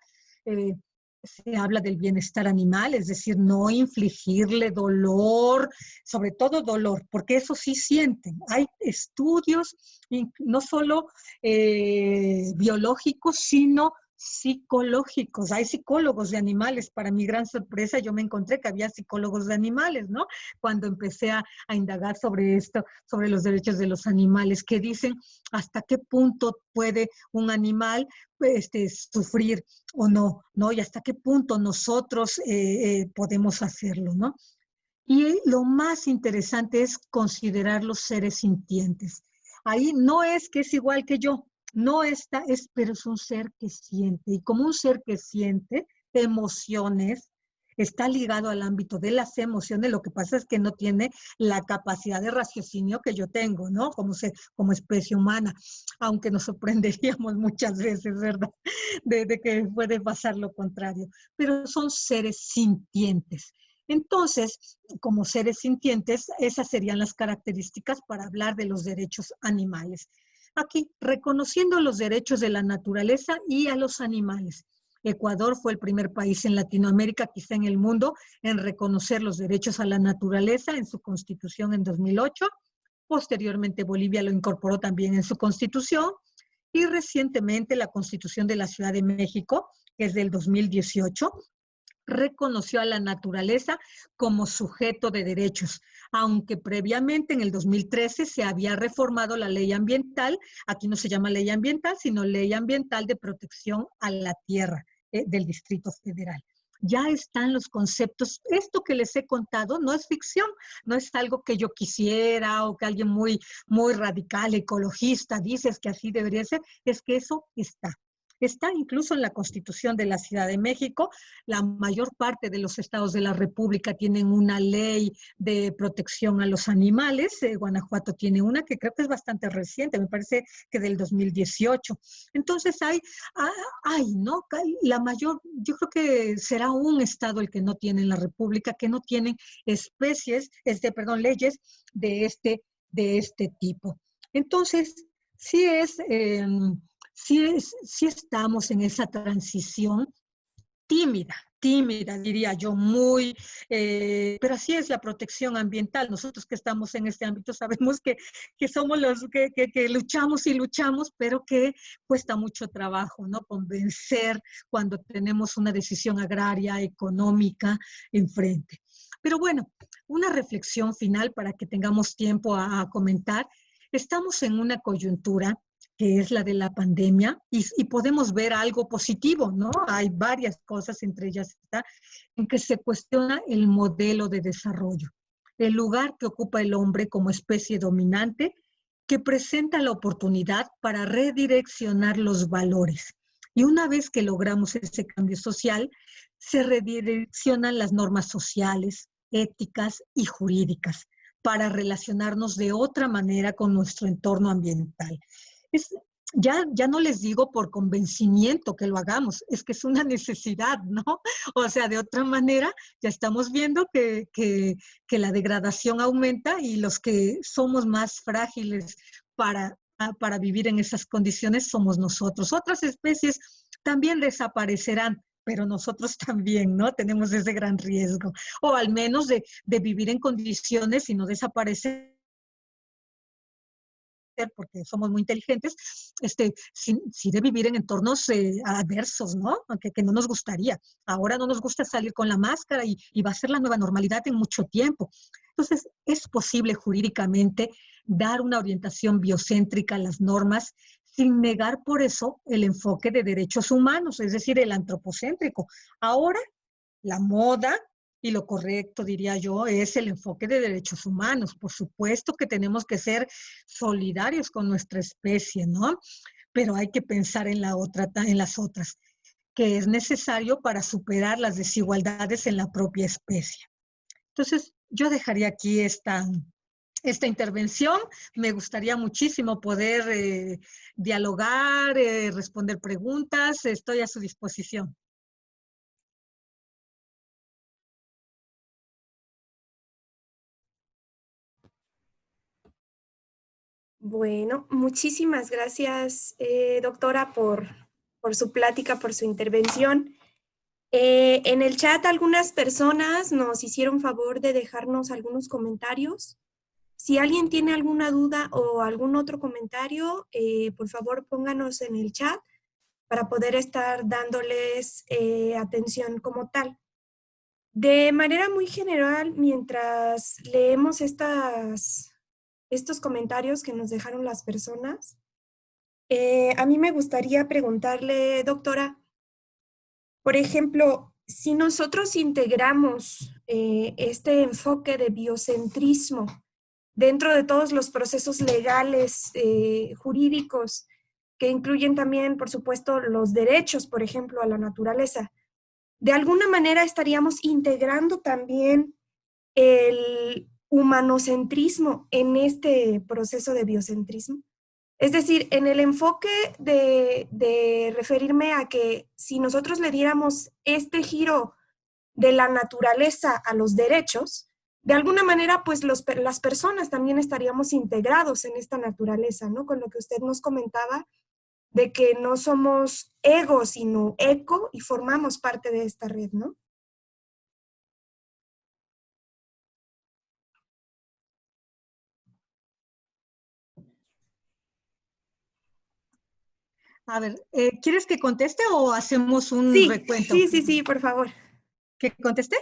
Se habla del bienestar animal, es decir, no infligirle dolor, sobre todo dolor, porque eso sí sienten. Hay estudios, no solo biológicos, sino psicológicos. Hay psicólogos de animales. Para mi gran sorpresa, yo me encontré que había psicólogos de animales, ¿no? Cuando empecé a indagar sobre esto, sobre los derechos de los animales, que dicen hasta qué punto puede un animal sufrir o no, ¿no? Y hasta qué punto nosotros podemos hacerlo, ¿no? Y lo más interesante es considerar los seres sintientes. Ahí no es que es igual que yo, no está, pero es un ser que siente. Y como un ser que siente emociones, está ligado al ámbito de las emociones, lo que pasa es que no tiene la capacidad de raciocinio que yo tengo, ¿no? Como especie humana, aunque nos sorprenderíamos muchas veces, ¿verdad? De que puede pasar lo contrario. Pero son seres sintientes. Entonces, como seres sintientes, esas serían las características para hablar de los derechos animales. Aquí, reconociendo los derechos de la naturaleza y a los animales. Ecuador fue el primer país en Latinoamérica, quizá en el mundo, en reconocer los derechos a la naturaleza en su constitución en 2008. Posteriormente, Bolivia lo incorporó también en su constitución. Y recientemente, la Constitución de la Ciudad de México, que es del 2018, reconoció a la naturaleza como sujeto de derechos, aunque previamente en el 2013 se había reformado la ley ambiental. Aquí no se llama ley ambiental, sino ley ambiental de protección a la tierra del Distrito Federal. Ya están los conceptos. Esto que les he contado no es ficción, no es algo que yo quisiera o que alguien muy radical, ecologista, dice que así debería ser, es que eso está. Está incluso en la Constitución de la Ciudad de México. La mayor parte de los estados de la República tienen una ley de protección a los animales. Guanajuato tiene una que creo que es bastante reciente, me parece que del 2018. Entonces hay, ¿no? La mayor, yo creo que será un estado el que no tiene en la República, que no tienen leyes de este tipo. Entonces, sí estamos en esa transición tímida, diría yo, pero así es la protección ambiental. Nosotros que estamos en este ámbito sabemos que somos los que luchamos y luchamos, pero que cuesta mucho trabajo, ¿no? Convencer cuando tenemos una decisión agraria, económica enfrente. Pero bueno, una reflexión final para que tengamos tiempo a comentar. Estamos en una coyuntura que es la de la pandemia, y podemos ver algo positivo, ¿no? Hay varias cosas, entre ellas está en que se cuestiona el modelo de desarrollo, el lugar que ocupa el hombre como especie dominante, que presenta la oportunidad para redireccionar los valores. Y una vez que logramos ese cambio social, se redireccionan las normas sociales, éticas y jurídicas para relacionarnos de otra manera con nuestro entorno ambiental. Es, ya no les digo por convencimiento que lo hagamos, es que es una necesidad, ¿no? O sea, de otra manera, ya estamos viendo que la degradación aumenta y los que somos más frágiles para vivir en esas condiciones somos nosotros. Otras especies también desaparecerán, pero nosotros también, ¿no? Tenemos ese gran riesgo, o al menos de vivir en condiciones y no desaparecer porque somos muy inteligentes, sí de vivir en entornos adversos, ¿no? Aunque que no nos gustaría. Ahora no nos gusta salir con la máscara y va a ser la nueva normalidad en mucho tiempo. Entonces, es posible jurídicamente dar una orientación biocéntrica a las normas sin negar por eso el enfoque de derechos humanos, es decir, el antropocéntrico. Ahora, la moda y lo correcto, diría yo, es el enfoque de derechos humanos. Por supuesto que tenemos que ser solidarios con nuestra especie, ¿no? Pero hay que pensar en las otras, que es necesario para superar las desigualdades en la propia especie. Entonces, yo dejaría aquí esta intervención. Me gustaría muchísimo poder dialogar, responder preguntas. Estoy a su disposición. Bueno, muchísimas gracias, doctora, por su plática, por su intervención. En el chat algunas personas nos hicieron favor de dejarnos algunos comentarios. Si alguien tiene alguna duda o algún otro comentario, por favor pónganos en el chat para poder estar dándoles atención como tal. De manera muy general, mientras leemos estos comentarios que nos dejaron las personas, a mí me gustaría preguntarle, doctora, por ejemplo, si nosotros integramos este enfoque de biocentrismo dentro de todos los procesos legales, jurídicos, que incluyen también, por supuesto, los derechos, por ejemplo, a la naturaleza, de alguna manera estaríamos integrando también el humanocentrismo en este proceso de biocentrismo. Es decir, en el enfoque de referirme a que si nosotros le diéramos este giro de la naturaleza a los derechos, de alguna manera, pues las personas también estaríamos integrados en esta naturaleza, ¿no? Con lo que usted nos comentaba, de que no somos ego, sino eco, y formamos parte de esta red, ¿no? A ver, ¿quieres que conteste o hacemos un recuento? Sí, por favor. ¿Que conteste?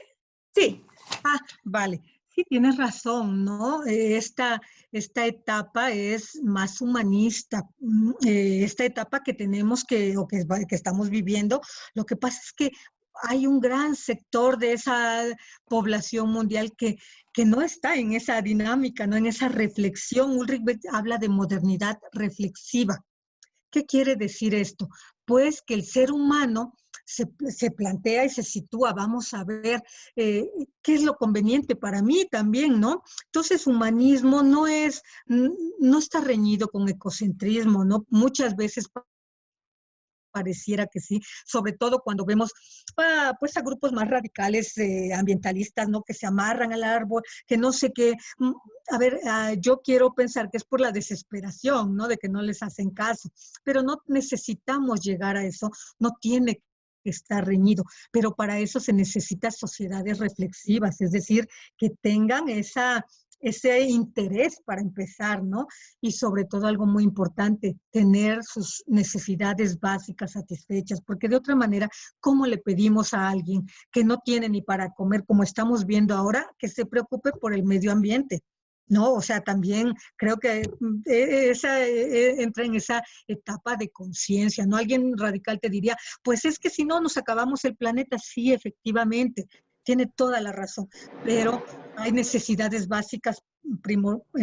Sí. Ah, vale. Sí, tienes razón, ¿no? Esta etapa es más humanista. Esta etapa que tenemos que estamos viviendo, lo que pasa es que hay un gran sector de esa población mundial que no está en esa dinámica, no en esa reflexión. Ulrich Beck habla de modernidad reflexiva. ¿Qué quiere decir esto? Pues que el ser humano se plantea y se sitúa, vamos a ver qué es lo conveniente para mí también, ¿no? Entonces, humanismo no está reñido con ecocentrismo, ¿no? Muchas veces pareciera que sí, sobre todo cuando vemos pues a grupos más radicales ambientalistas, ¿no? Que se amarran al árbol, que no sé qué. A ver, yo quiero pensar que es por la desesperación, ¿no? De que no les hacen caso, pero no necesitamos llegar a eso, no tiene que estar reñido, pero para eso se necesitan sociedades reflexivas, es decir, que tengan ese interés para empezar, ¿no? Y sobre todo algo muy importante, tener sus necesidades básicas satisfechas, porque de otra manera, ¿cómo le pedimos a alguien que no tiene ni para comer, como estamos viendo ahora, que se preocupe por el medio ambiente? ¿No? O sea, también creo que entra en esa etapa de conciencia, ¿no? Alguien radical te diría, pues es que si no nos acabamos el planeta, sí, efectivamente, tiene toda la razón, pero hay necesidades básicas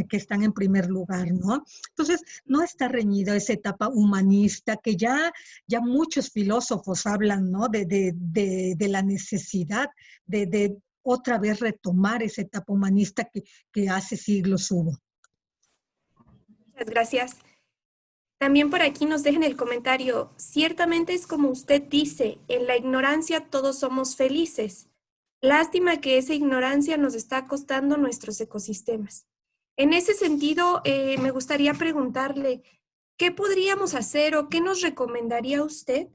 que están en primer lugar, ¿no? Entonces, no está reñida esa etapa humanista que ya muchos filósofos hablan, ¿no? De la necesidad de otra vez retomar esa etapa humanista que hace siglos hubo. Muchas gracias. También por aquí nos dejan el comentario, ciertamente es como usted dice, en la ignorancia todos somos felices. Lástima que esa ignorancia nos está costando nuestros ecosistemas. En ese sentido, me gustaría preguntarle, ¿qué podríamos hacer o qué nos recomendaría usted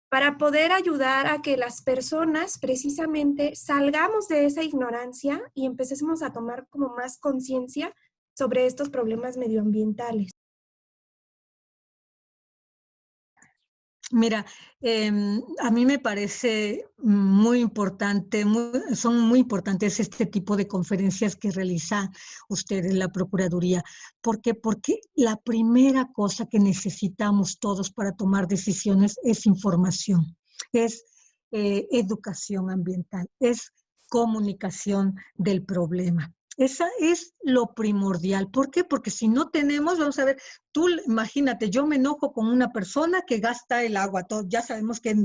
para poder ayudar a que las personas precisamente salgamos de esa ignorancia y empecemos a tomar como más conciencia sobre estos problemas medioambientales? Mira, a mí me parece muy importante, son muy importantes este tipo de conferencias que realiza usted en la Procuraduría. ¿Por qué? Porque la primera cosa que necesitamos todos para tomar decisiones es información, es educación ambiental, es comunicación del problema. Esa es lo primordial. ¿Por qué? Porque si no tenemos, vamos a ver, tú imagínate, yo me enojo con una persona que gasta el agua, ya sabemos que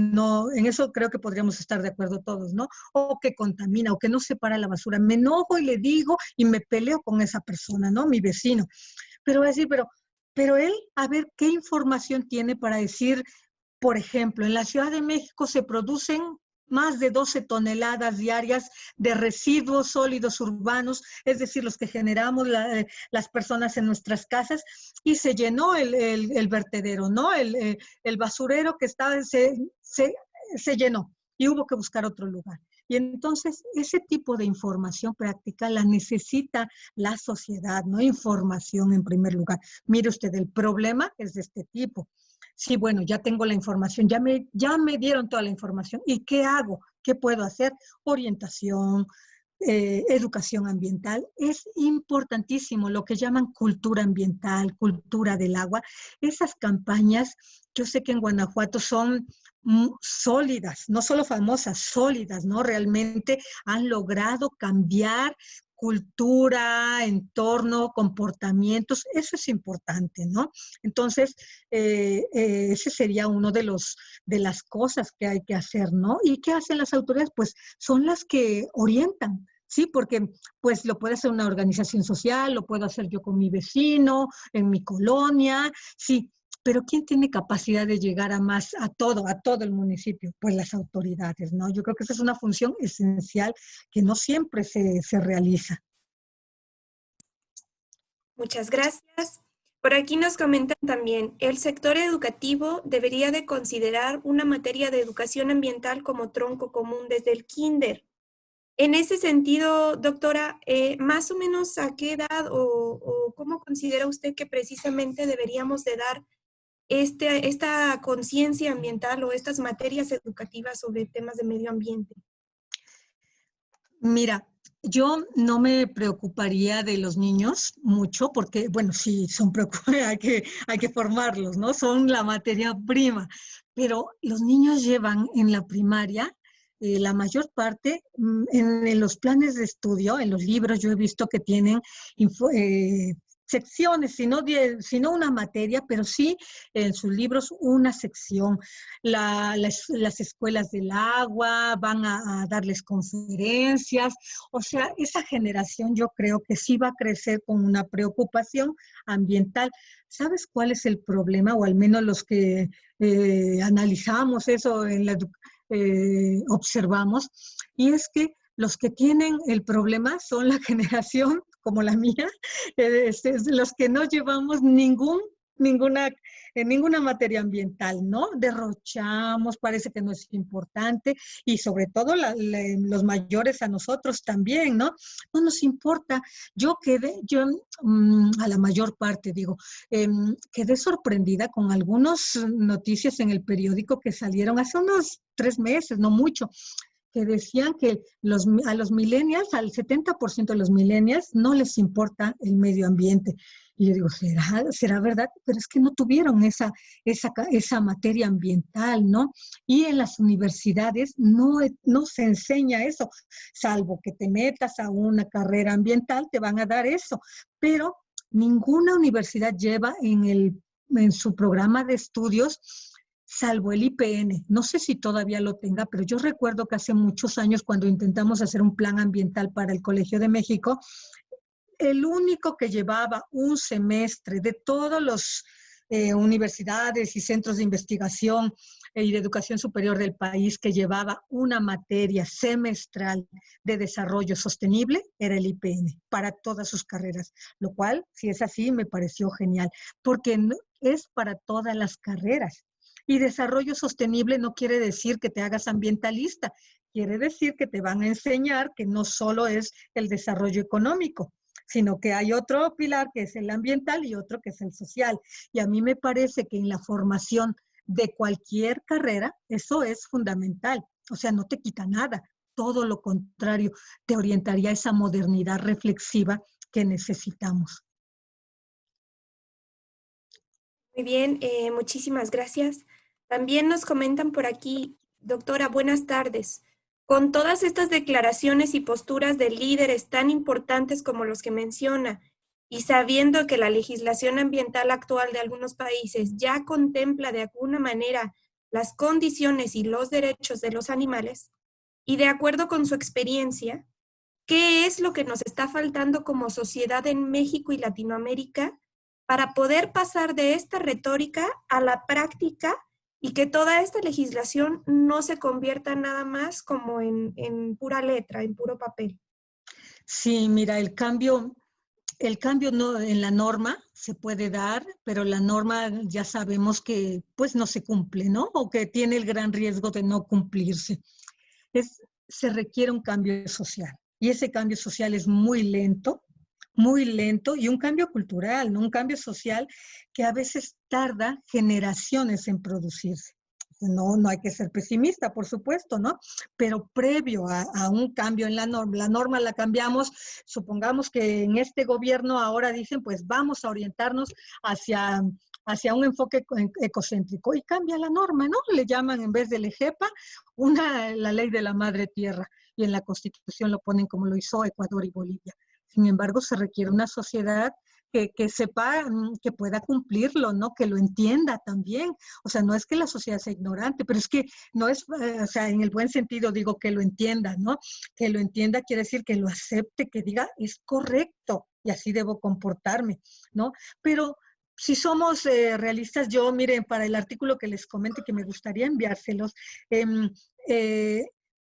no, en eso creo que podríamos estar de acuerdo todos, ¿no? O que contamina, o que no separa la basura. Me enojo y le digo y me peleo con esa persona, ¿no? Mi vecino. Pero va a decir, pero él, a ver, ¿qué información tiene para decir, por ejemplo, en la Ciudad de México se producen más de 12 toneladas diarias de residuos sólidos urbanos, es decir, los que generamos las personas en nuestras casas, y se llenó el vertedero, ¿no? El basurero que estaba, se llenó y hubo que buscar otro lugar. Y entonces, ese tipo de información práctica la necesita la sociedad, ¿no? Información en primer lugar. Mire usted, el problema es de este tipo. Sí, bueno, ya tengo la información, ya me dieron toda la información. ¿Y qué hago? ¿Qué puedo hacer? Orientación, educación ambiental. Es importantísimo lo que llaman cultura ambiental, cultura del agua. Esas campañas, yo sé que en Guanajuato son sólidas, no solo famosas, sólidas, ¿no? Realmente han logrado cambiar cultura, entorno, comportamientos, eso es importante, ¿no? Entonces, ese sería uno de las cosas que hay que hacer, ¿no? ¿Y qué hacen las autoridades? Pues son las que orientan, ¿sí? Porque pues lo puede hacer una organización social, lo puedo hacer yo con mi vecino, en mi colonia, sí. Pero ¿quién tiene capacidad de llegar a todo el municipio? Pues las autoridades, ¿no? Yo creo que esa es una función esencial que no siempre se realiza. Muchas gracias. Por aquí nos comentan también, el sector educativo debería de considerar una materia de educación ambiental como tronco común desde el kinder. En ese sentido, doctora, más o menos a qué edad o cómo considera usted que precisamente deberíamos de dar esta conciencia ambiental o estas materias educativas sobre temas de medio ambiente? Mira, yo no me preocuparía de los niños mucho porque, bueno, sí, son hay que formarlos, ¿no? Son la materia prima, pero los niños llevan en la primaria la mayor parte en los planes de estudio, en los libros yo he visto que tienen secciones, sino una materia, pero sí en sus libros una sección. Las escuelas del agua van a darles conferencias, o sea, esa generación yo creo que sí va a crecer con una preocupación ambiental. ¿Sabes cuál es el problema? O al menos los que analizamos eso, observamos, y es que los que tienen el problema son la generación como la mía, los que no llevamos ninguna materia ambiental, ¿no? Derrochamos, parece que no es importante, y sobre todo los mayores a nosotros también, ¿no? No nos importa. Yo a la mayor parte digo, quedé sorprendida con algunas noticias en el periódico que salieron hace unos 3 meses, no mucho, que decían que a los millennials, al 70% de los millennials, no les importa el medio ambiente. Y yo digo, ¿será verdad? Pero es que no tuvieron esa materia ambiental, ¿no? Y en las universidades no se enseña eso, salvo que te metas a una carrera ambiental, te van a dar eso. Pero ninguna universidad lleva en su programa de estudios, salvo el IPN. No sé si todavía lo tenga, pero yo recuerdo que hace muchos años, cuando intentamos hacer un plan ambiental para el Colegio de México, el único que llevaba un semestre de todas las universidades y centros de investigación y de educación superior del país que llevaba una materia semestral de desarrollo sostenible era el IPN para todas sus carreras, lo cual, si es así, me pareció genial, porque es para todas las carreras. Y desarrollo sostenible no quiere decir que te hagas ambientalista, quiere decir que te van a enseñar que no solo es el desarrollo económico, sino que hay otro pilar que es el ambiental y otro que es el social. Y a mí me parece que en la formación de cualquier carrera, eso es fundamental. O sea, no te quita nada, todo lo contrario, te orientaría a esa modernidad reflexiva que necesitamos. Muy bien, muchísimas gracias. También nos comentan por aquí, doctora, buenas tardes. Con todas estas declaraciones y posturas de líderes tan importantes como los que menciona, y sabiendo que la legislación ambiental actual de algunos países ya contempla de alguna manera las condiciones y los derechos de los animales, y de acuerdo con su experiencia, ¿qué es lo que nos está faltando como sociedad en México y Latinoamérica para poder pasar de esta retórica a la práctica y que toda esta legislación no se convierta nada más como en pura letra, en puro papel? Sí, mira, el cambio no, en la norma se puede dar, pero la norma ya sabemos que pues no se cumple, ¿no? O que tiene el gran riesgo de no cumplirse. Se requiere un cambio social y ese cambio social es muy lento y un cambio cultural, ¿no? Un cambio social que a veces tarda generaciones en producirse. No hay que ser pesimista, por supuesto, ¿no? Pero previo a un cambio en la norma la cambiamos, supongamos que en este gobierno ahora dicen, pues vamos a orientarnos hacia un enfoque ecocéntrico y cambia la norma, ¿no? Le llaman en vez del EGEPA la ley de la madre tierra y en la Constitución lo ponen como lo hizo Ecuador y Bolivia. Sin embargo, se requiere una sociedad que sepa, que pueda cumplirlo, ¿no? Que lo entienda también. O sea, no es que la sociedad sea ignorante, pero es que no es, o sea, en el buen sentido digo que lo entienda, ¿no? Que lo entienda quiere decir que lo acepte, que diga, es correcto y así debo comportarme, ¿no? Pero si somos realistas, yo, miren, para el artículo que les comenté, que me gustaría enviárselos,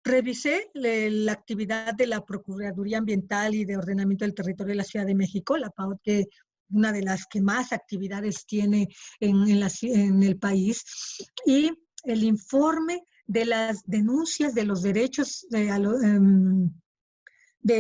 revisé la actividad de la Procuraduría Ambiental y de Ordenamiento del Territorio de la Ciudad de México, la PAOT, que una de las que más actividades tiene en el país, y el informe de las denuncias de los derechos de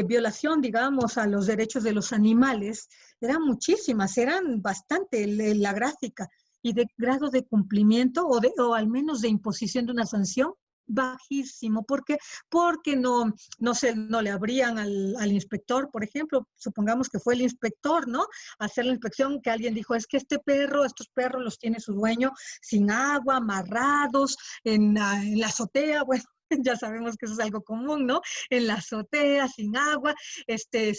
violación, digamos, a los derechos de los animales, eran muchísimas, eran bastante la gráfica, y de grado de cumplimiento o al menos de imposición de una sanción, bajísimo. ¿Por qué? Porque no le abrían al inspector, por ejemplo, supongamos que fue el inspector, ¿no? Hacer la inspección, que alguien dijo, es que estos perros los tiene su dueño sin agua, amarrados en la azotea, bueno, ya sabemos que eso es algo común, ¿no? En la azotea, sin agua,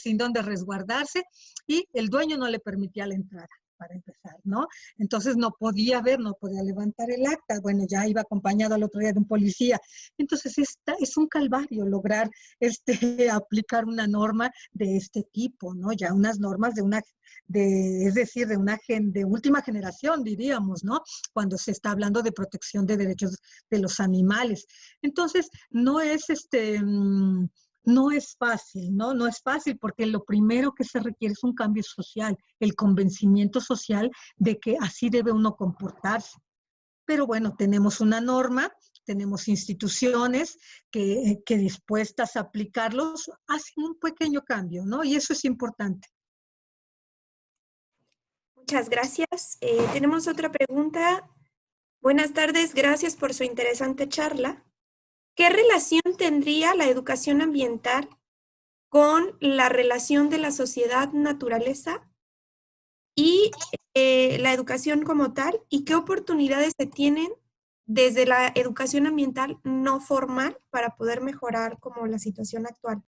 sin dónde resguardarse, y el dueño no le permitía la entrada, para empezar, ¿no? Entonces no podía levantar el acta, bueno, ya iba acompañado al otro día de un policía. Entonces es un calvario lograr aplicar una norma de este tipo, ¿no? Ya unas normas es decir, de última generación, diríamos, ¿no? Cuando se está hablando de protección de derechos de los animales. Entonces, no es fácil, ¿no? No es fácil porque lo primero que se requiere es un cambio social, el convencimiento social de que así debe uno comportarse. Pero bueno, tenemos una norma, tenemos instituciones que dispuestas a aplicarlos hacen un pequeño cambio, ¿no? Y eso es importante. Muchas gracias. Tenemos otra pregunta. Buenas tardes, gracias por su interesante charla. ¿Qué relación tendría la educación ambiental con la relación de la sociedad-naturaleza y la educación como tal, y qué oportunidades se tienen desde la educación ambiental no formal para poder mejorar como la situación actual.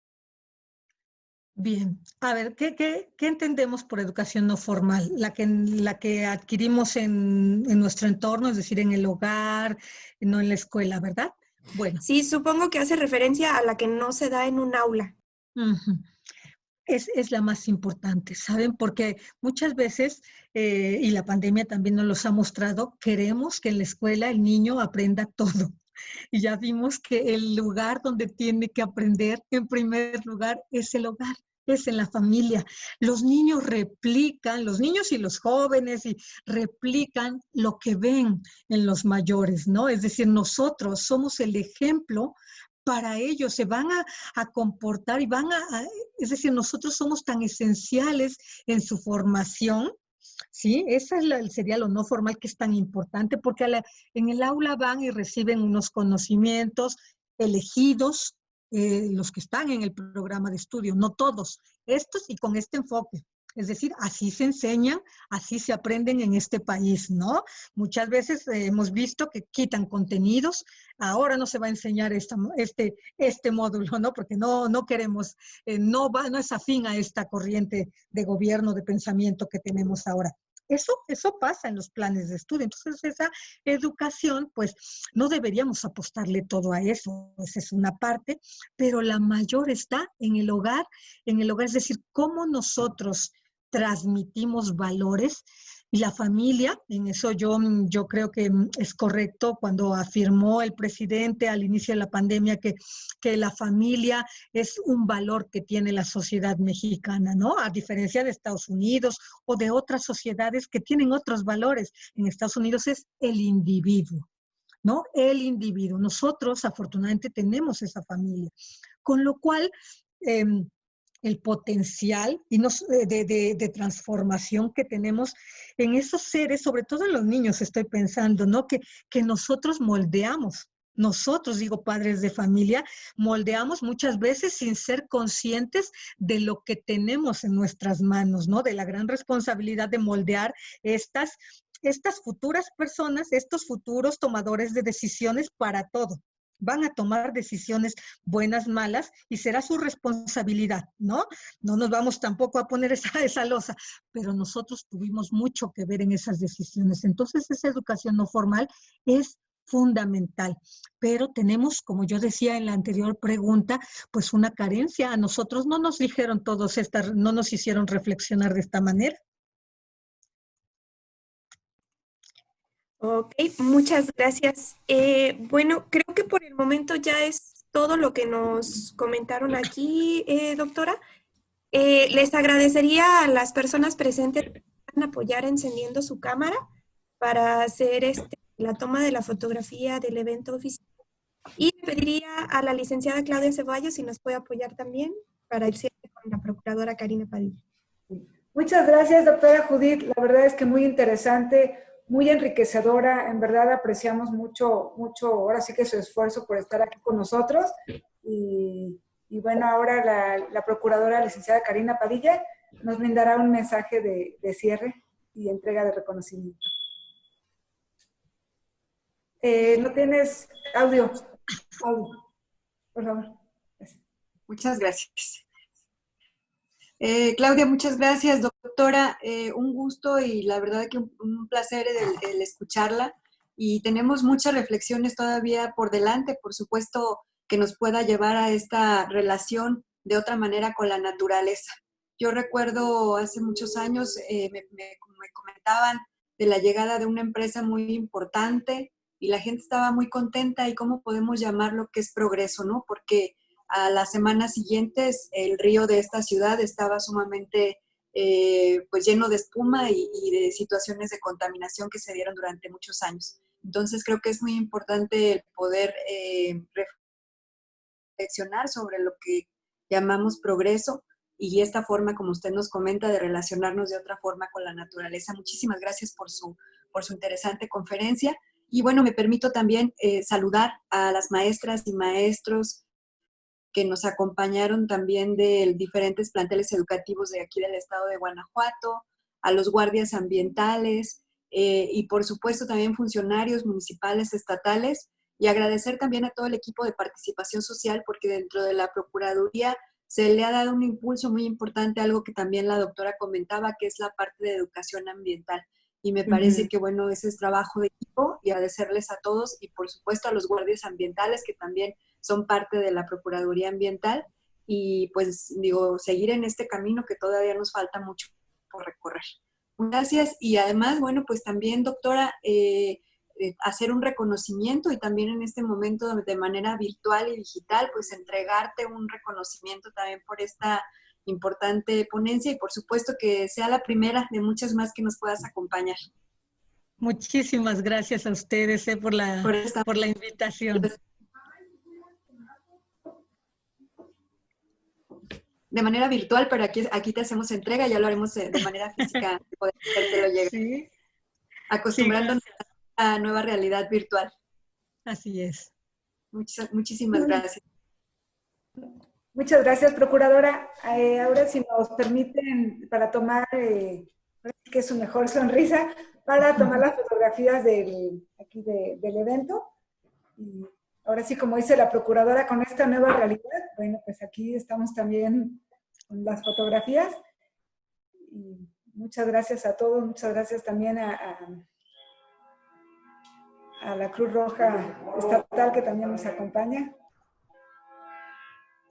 Bien, a ver, ¿qué entendemos por educación no formal? La que adquirimos en nuestro entorno, es decir, en el hogar, no en la escuela, ¿verdad? Bueno. Sí, supongo que hace referencia a la que no se da en un aula. Uh-huh. Es la más importante, ¿saben? Porque muchas veces, y la pandemia también nos los ha mostrado, queremos que en la escuela el niño aprenda todo. Y ya vimos que el lugar donde tiene que aprender, en primer lugar, es el hogar, es en la familia. Los niños replican, los niños y los jóvenes, y replican lo que ven en los mayores, ¿no? Es decir, nosotros somos el ejemplo para ellos, se van a comportar y es decir, nosotros somos tan esenciales en su formación. Sí, esa sería lo no formal, que es tan importante, porque en el aula van y reciben unos conocimientos elegidos, los que están en el programa de estudio, no todos, estos y con este enfoque. Es decir, así se enseñan, así se aprenden en este país, ¿no? Muchas veces hemos visto que quitan contenidos, ahora no se va a enseñar este módulo, ¿no? Porque no queremos, no es afín a esta corriente de gobierno, de pensamiento que tenemos ahora. Eso pasa en los planes de estudio. Entonces, esa educación, pues, no deberíamos apostarle todo a eso. Esa es una parte, pero la mayor está en el hogar, es decir, cómo nosotros transmitimos valores. Y la familia, en eso yo creo que es correcto cuando afirmó el presidente al inicio de la pandemia que la familia es un valor que tiene la sociedad mexicana, ¿no? A diferencia de Estados Unidos o de otras sociedades que tienen otros valores. En Estados Unidos es el individuo, ¿no? El individuo. Nosotros, afortunadamente, tenemos esa familia. Con lo cual, el potencial de transformación que tenemos en esos seres, sobre todo en los niños, estoy pensando, ¿no? Que nosotros moldeamos. Nosotros, digo, padres de familia, moldeamos muchas veces sin ser conscientes de lo que tenemos en nuestras manos, ¿no? De la gran responsabilidad de moldear estas futuras personas, estos futuros tomadores de decisiones para todo. Van a tomar decisiones buenas, malas, y será su responsabilidad, ¿no? No nos vamos tampoco a poner esa losa, pero nosotros tuvimos mucho que ver en esas decisiones. Entonces, esa educación no formal es fundamental, pero tenemos, como yo decía en la anterior pregunta, pues una carencia. A nosotros no nos dijeron no nos hicieron reflexionar de esta manera. Ok, muchas gracias. Bueno, creo que por el momento ya es todo lo que nos comentaron aquí, doctora. Les agradecería a las personas presentes que puedan apoyar encendiendo su cámara para hacer la toma de la fotografía del evento oficial. Y pediría a la licenciada Claudia Ceballos si nos puede apoyar también para el cierre con la procuradora Karina Padilla. Muchas gracias, doctora Judith. La verdad es que muy interesante, muy enriquecedora. En verdad apreciamos mucho, ahora sí que su esfuerzo por estar aquí con nosotros. Y bueno, ahora la procuradora licenciada Karina Padilla nos brindará un mensaje de cierre y entrega de reconocimiento. ¿No tienes audio? Por favor. Muchas gracias. Claudia, muchas gracias, doctora. Un gusto y la verdad que un placer el escucharla. Y tenemos muchas reflexiones todavía por delante, por supuesto, que nos pueda llevar a esta relación de otra manera con la naturaleza. Yo recuerdo hace muchos años, me comentaban de la llegada de una empresa muy importante y la gente estaba muy contenta, y cómo podemos llamarlo que es progreso, ¿no? Porque a las semanas siguientes el río de esta ciudad estaba sumamente pues lleno de espuma y de situaciones de contaminación que se dieron durante muchos años. Entonces creo que es muy importante el poder reflexionar sobre lo que llamamos progreso y esta forma, como usted nos comenta, de relacionarnos de otra forma con la naturaleza. Muchísimas gracias por su interesante conferencia. Y bueno, me permito también saludar a las maestras y maestros que nos acompañaron también de diferentes planteles educativos de aquí del estado de Guanajuato, a los guardias ambientales y por supuesto también funcionarios municipales, estatales, y agradecer también a todo el equipo de participación social, porque dentro de la Procuraduría se le ha dado un impulso muy importante, algo que también la doctora comentaba, que es la parte de educación ambiental. Y me parece que, bueno, ese es trabajo de equipo, y agradecerles a todos y, por supuesto, a los guardias ambientales, que también son parte de la Procuraduría Ambiental. Y, pues, digo, seguir en este camino que todavía nos falta mucho por recorrer. Gracias. Y además, bueno, pues también, doctora, hacer un reconocimiento y también en este momento de manera virtual y digital, pues entregarte un reconocimiento también por esta importante ponencia y por supuesto que sea la primera de muchas más que nos puedas acompañar. Muchísimas gracias a ustedes por la invitación. De manera virtual, pero aquí te hacemos entrega, ya lo haremos de manera física, poder hacértelo llegar. Sí. Acostumbrándonos a la nueva realidad virtual. Así es. Muchísimas gracias. Muchas gracias, Procuradora. Ahora, si nos permiten, para tomar, que es su mejor sonrisa, para tomar las fotografías del evento. Y ahora sí, como dice la Procuradora, con esta nueva realidad, bueno, pues aquí estamos también con las fotografías. Y muchas gracias a todos, muchas gracias también a la Cruz Roja Estatal, que también nos acompaña.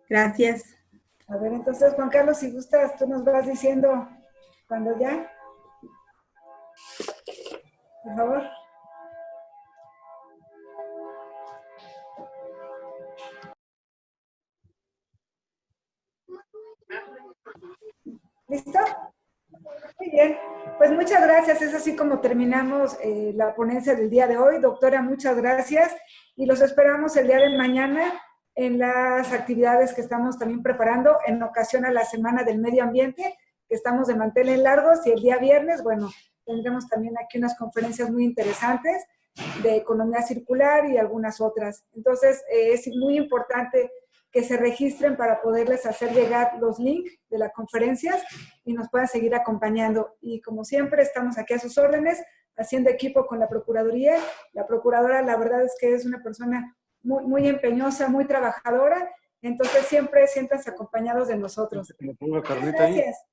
Gracias. A ver, entonces, Juan Carlos, si gustas, tú nos vas diciendo cuando ya. Por favor. ¿Listo? Muy bien. Pues muchas gracias. Es así como terminamos la ponencia del día de hoy. Doctora, muchas gracias. Y los esperamos el día de mañana en las actividades que estamos también preparando en ocasión a la Semana del Medio Ambiente, que estamos de manteles largos, y el día viernes, bueno, tendremos también aquí unas conferencias muy interesantes de economía circular y algunas otras. Entonces, es muy importante que se registren para poderles hacer llegar los links de las conferencias y nos puedan seguir acompañando. Y como siempre, estamos aquí a sus órdenes, haciendo equipo con la Procuraduría. La Procuradora, la verdad es que es una persona muy, muy empeñosa, muy trabajadora, entonces siempre siéntanse acompañados de nosotros. Gracias.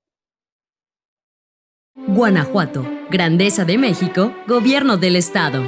Guanajuato, Grandeza de México, Gobierno del Estado.